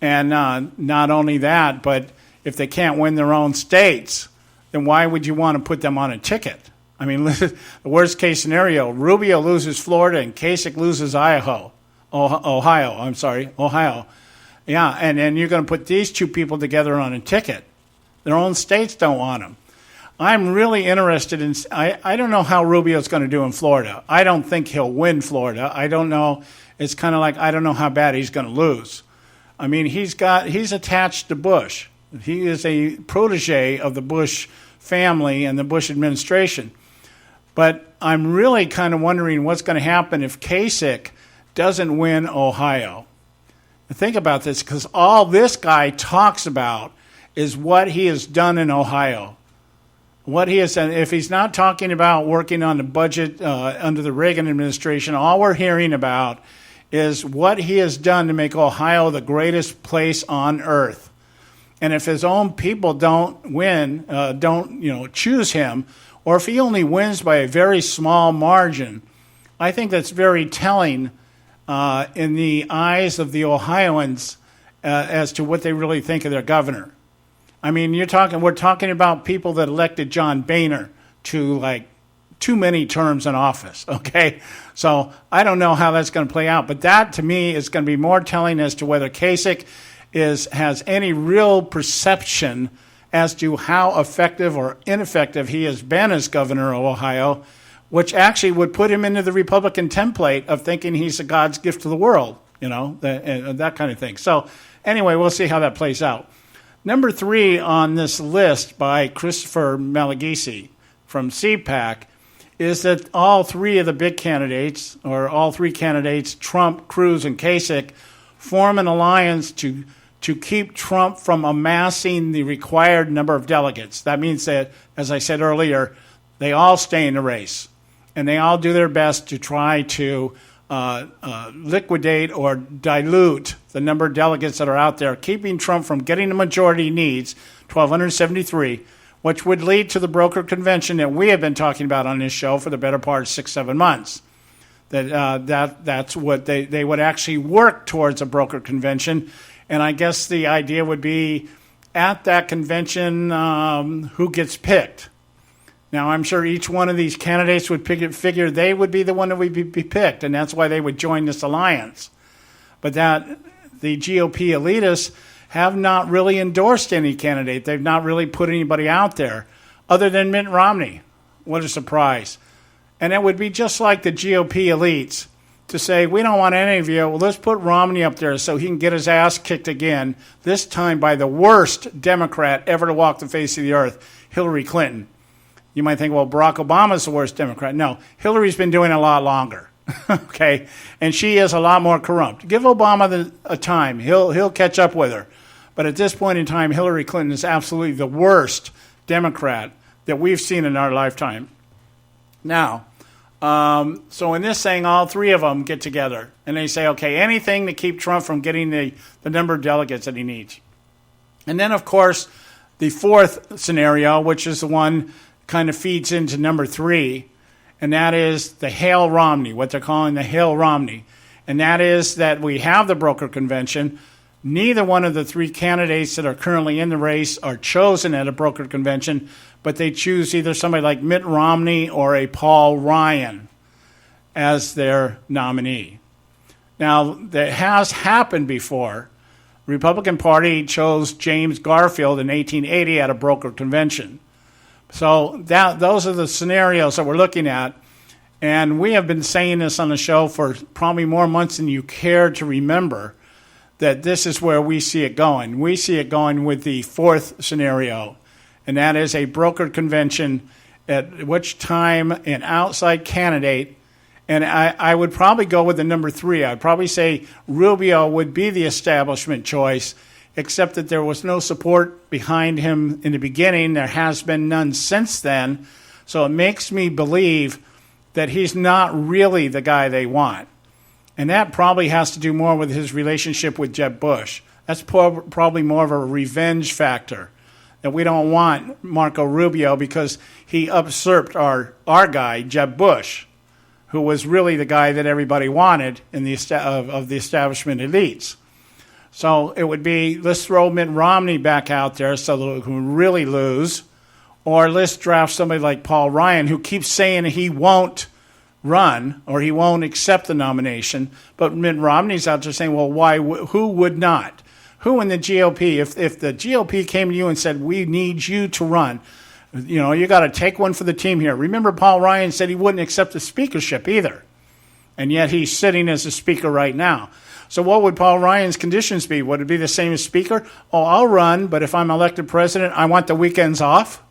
And not only that, but if they can't win their own states, then why would you want to put them on a ticket? I mean, the worst case scenario, Rubio loses Florida and Kasich loses Ohio. Yeah, and then you're going to put these two people together on a ticket. Their own states don't want them. I'm really interested in, I don't know how Rubio's going to do in Florida. I don't think he'll win Florida. I don't know. It's kind of like, I don't know how bad he's going to lose. I mean, he's attached to Bush. He is a protege of the Bush family and the Bush administration. But I'm really kind of wondering what's going to happen if Kasich doesn't win Ohio. Think about this, because all this guy talks about is what he has done in Ohio. What he has done. If he's not talking about working on the budget under the Reagan administration, all we're hearing about is what he has done to make Ohio the greatest place on earth. And if his own people don't win, choose him, or if he only wins by a very small margin, I think that's very telling in the eyes of the Ohioans as to what they really think of their governor. I mean, we're talking about people that elected John Boehner to like too many terms in office, okay? So I don't know how that's going to play out, but that to me is going to be more telling as to whether Kasich has any real perception as to how effective or ineffective he has been as governor of Ohio, which actually would put him into the Republican template of thinking he's a God's gift to the world, that kind of thing. So anyway, we'll see how that plays out. Number 3 on this list by Christopher Malagisi from CPAC is that all three of the big candidates, or all three candidates, Trump, Cruz, and Kasich, form an alliance to keep Trump from amassing the required number of delegates. That means that, as I said earlier, they all stay in the race, and they all do their best to try to liquidate or dilute the number of delegates that are out there, keeping Trump from getting the majority he needs, 1,273, which would lead to the broker convention that we have been talking about on this show for the better part of 6-7 months. That's what they would actually work towards, a broker convention. And I guess the idea would be at that convention, who gets picked. Now, I'm sure each one of these candidates would figure they would be the one that would be picked, and that's why they would join this alliance. But that the GOP elitists have not really endorsed any candidate. They've not really put anybody out there other than Mitt Romney. What a surprise. And it would be just like the GOP elites to say, we don't want any of you. Well, let's put Romney up there so he can get his ass kicked again, this time by the worst Democrat ever to walk the face of the earth, Hillary Clinton. You might think, well, Barack Obama's the worst Democrat. No, Hillary's been doing it a lot longer, okay? And she is a lot more corrupt. Give Obama a time. He'll catch up with her. But at this point in time, Hillary Clinton is absolutely the worst Democrat that we've seen in our lifetime. Now, so in this thing, all three of them get together, and they say, okay, anything to keep Trump from getting the number of delegates that he needs. And then, of course, the fourth scenario, which is the one kind of feeds into number 3, and that is the Hale Romney, what they're calling the Hale Romney. And that is that we have the broker convention. Neither one of the 3 candidates that are currently in the race are chosen at a broker convention, but they choose either somebody like Mitt Romney or a Paul Ryan as their nominee. Now, that has happened before. The Republican Party chose James Garfield in 1880 at a broker convention. So those are the scenarios that we're looking at. And we have been saying this on the show for probably more months than you care to remember, that this is where we see it going. We see it going with the fourth scenario, and that is a brokered convention at which time an outside candidate, and I would probably go with the number 3. I'd probably say Rubio would be the establishment choice, except that there was no support behind him in the beginning. There has been none since then. So it makes me believe that he's not really the guy they want. And that probably has to do more with his relationship with Jeb Bush. That's probably more of a revenge factor, that we don't want Marco Rubio because he usurped our guy, Jeb Bush, who was really the guy that everybody wanted in the of the establishment elites. So it would be, let's throw Mitt Romney back out there so that we can really lose, or let's draft somebody like Paul Ryan, who keeps saying he won't run or he won't accept the nomination, but Mitt Romney's out there saying, well, why? Who would not? Who in the GOP, if the GOP came to you and said, we need you to run, you got to take one for the team here. Remember, Paul Ryan said he wouldn't accept the speakership either, and yet he's sitting as a speaker right now. So what would Paul Ryan's conditions be? Would it be the same as speaker? Oh, I'll run, but if I'm elected president, I want the weekends off.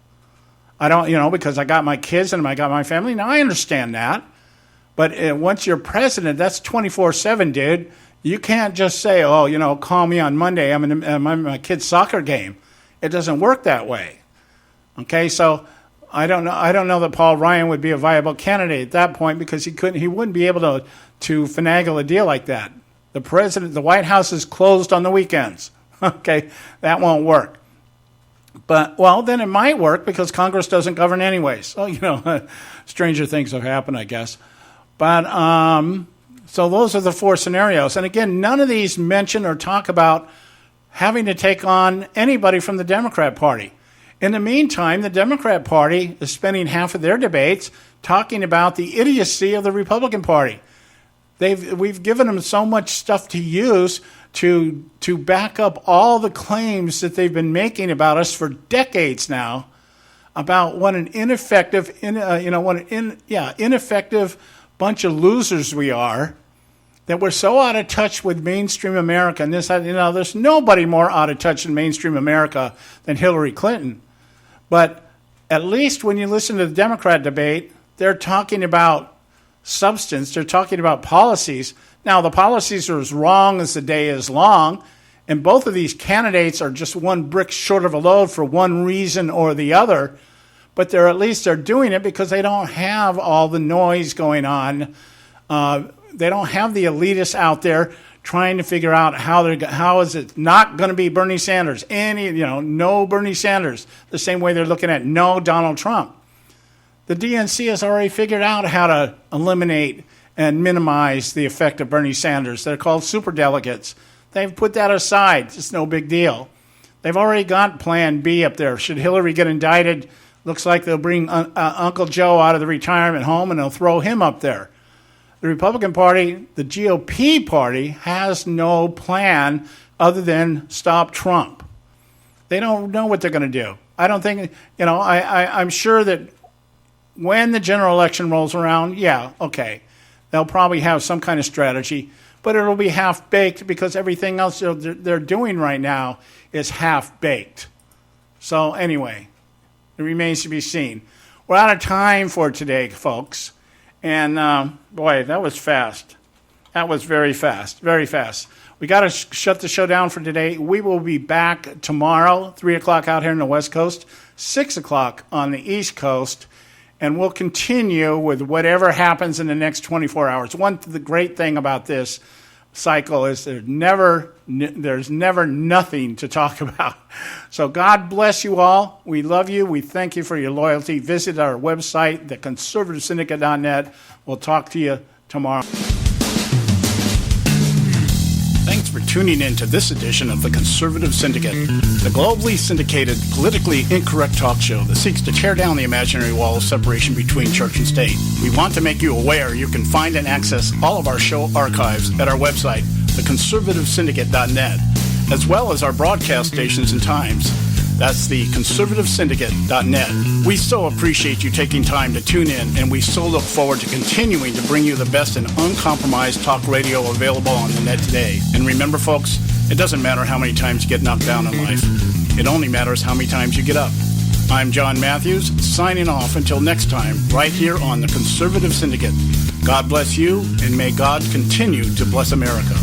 I don't, because I got my kids and I got my family. Now, I understand that. But once you're president, that's 24/7, dude. You can't just say, call me on Monday. I'm in my kid's soccer game. It doesn't work that way. Okay, so I don't know that Paul Ryan would be a viable candidate at that point because he wouldn't be able to finagle a deal like that. The White House is closed on the weekends. Okay, that won't work. But, then it might work because Congress doesn't govern anyways. So, stranger things have happened, I guess. But, so those are the 4 scenarios. And again, none of these mention or talk about having to take on anybody from the Democrat Party. In the meantime, the Democrat Party is spending half of their debates talking about the idiocy of the Republican Party. We've given them so much stuff to use to back up all the claims that they've been making about us for decades now, about what an ineffective, ineffective bunch of losers we are, that we're so out of touch with mainstream America. And there's nobody more out of touch in mainstream America than Hillary Clinton. But at least when you listen to the Democrat debate, they're talking about substance. They're talking about policies. Now, the policies are as wrong as the day is long, and both of these candidates are just one brick short of a load for one reason or the other, but they're doing it because they don't have all the noise going on. They don't have the elitists out there trying to figure out how is it not going to be Bernie Sanders, no Bernie Sanders, the same way they're looking at no Donald Trump. The DNC has already figured out how to eliminate and minimize the effect of Bernie Sanders. They're called superdelegates. They've put that aside. It's no big deal. They've already got Plan B up there. Should Hillary get indicted, looks like they'll bring Uncle Joe out of the retirement home and they'll throw him up there. The Republican Party, the GOP party, has no plan other than stop Trump. They don't know what they're going to do. I don't think, I'm sure that when the general election rolls around, they'll probably have some kind of strategy, but it'll be half-baked because everything else they're doing right now is half-baked. So anyway, it remains to be seen. We're out of time for today, folks. And, boy, that was fast. That was very fast, very fast. We got to shut the show down for today. We will be back tomorrow, 3 o'clock out here on the West Coast, 6 o'clock on the East Coast, and we'll continue with whatever happens in the next 24 hours. The great thing about this, cycle is there's never nothing to talk about. So God bless you all. We love you. We thank you for your loyalty. Visit our website, theconservativesyndicate.net. We'll talk to you tomorrow. Thanks for tuning in to this edition of The Conservative Syndicate, the globally syndicated, politically incorrect talk show that seeks to tear down the imaginary wall of separation between church and state. We want to make you aware you can find and access all of our show archives at our website, theconservativesyndicate.net, as well as our broadcast stations and times. That's the conservativesyndicate.net. We so appreciate you taking time to tune in, and we so look forward to continuing to bring you the best and uncompromised talk radio available on the net today. And remember, folks, it doesn't matter how many times you get knocked down in life. It only matters how many times you get up. I'm John Matthews, signing off until next time, right here on the Conservative Syndicate. God bless you, and may God continue to bless America.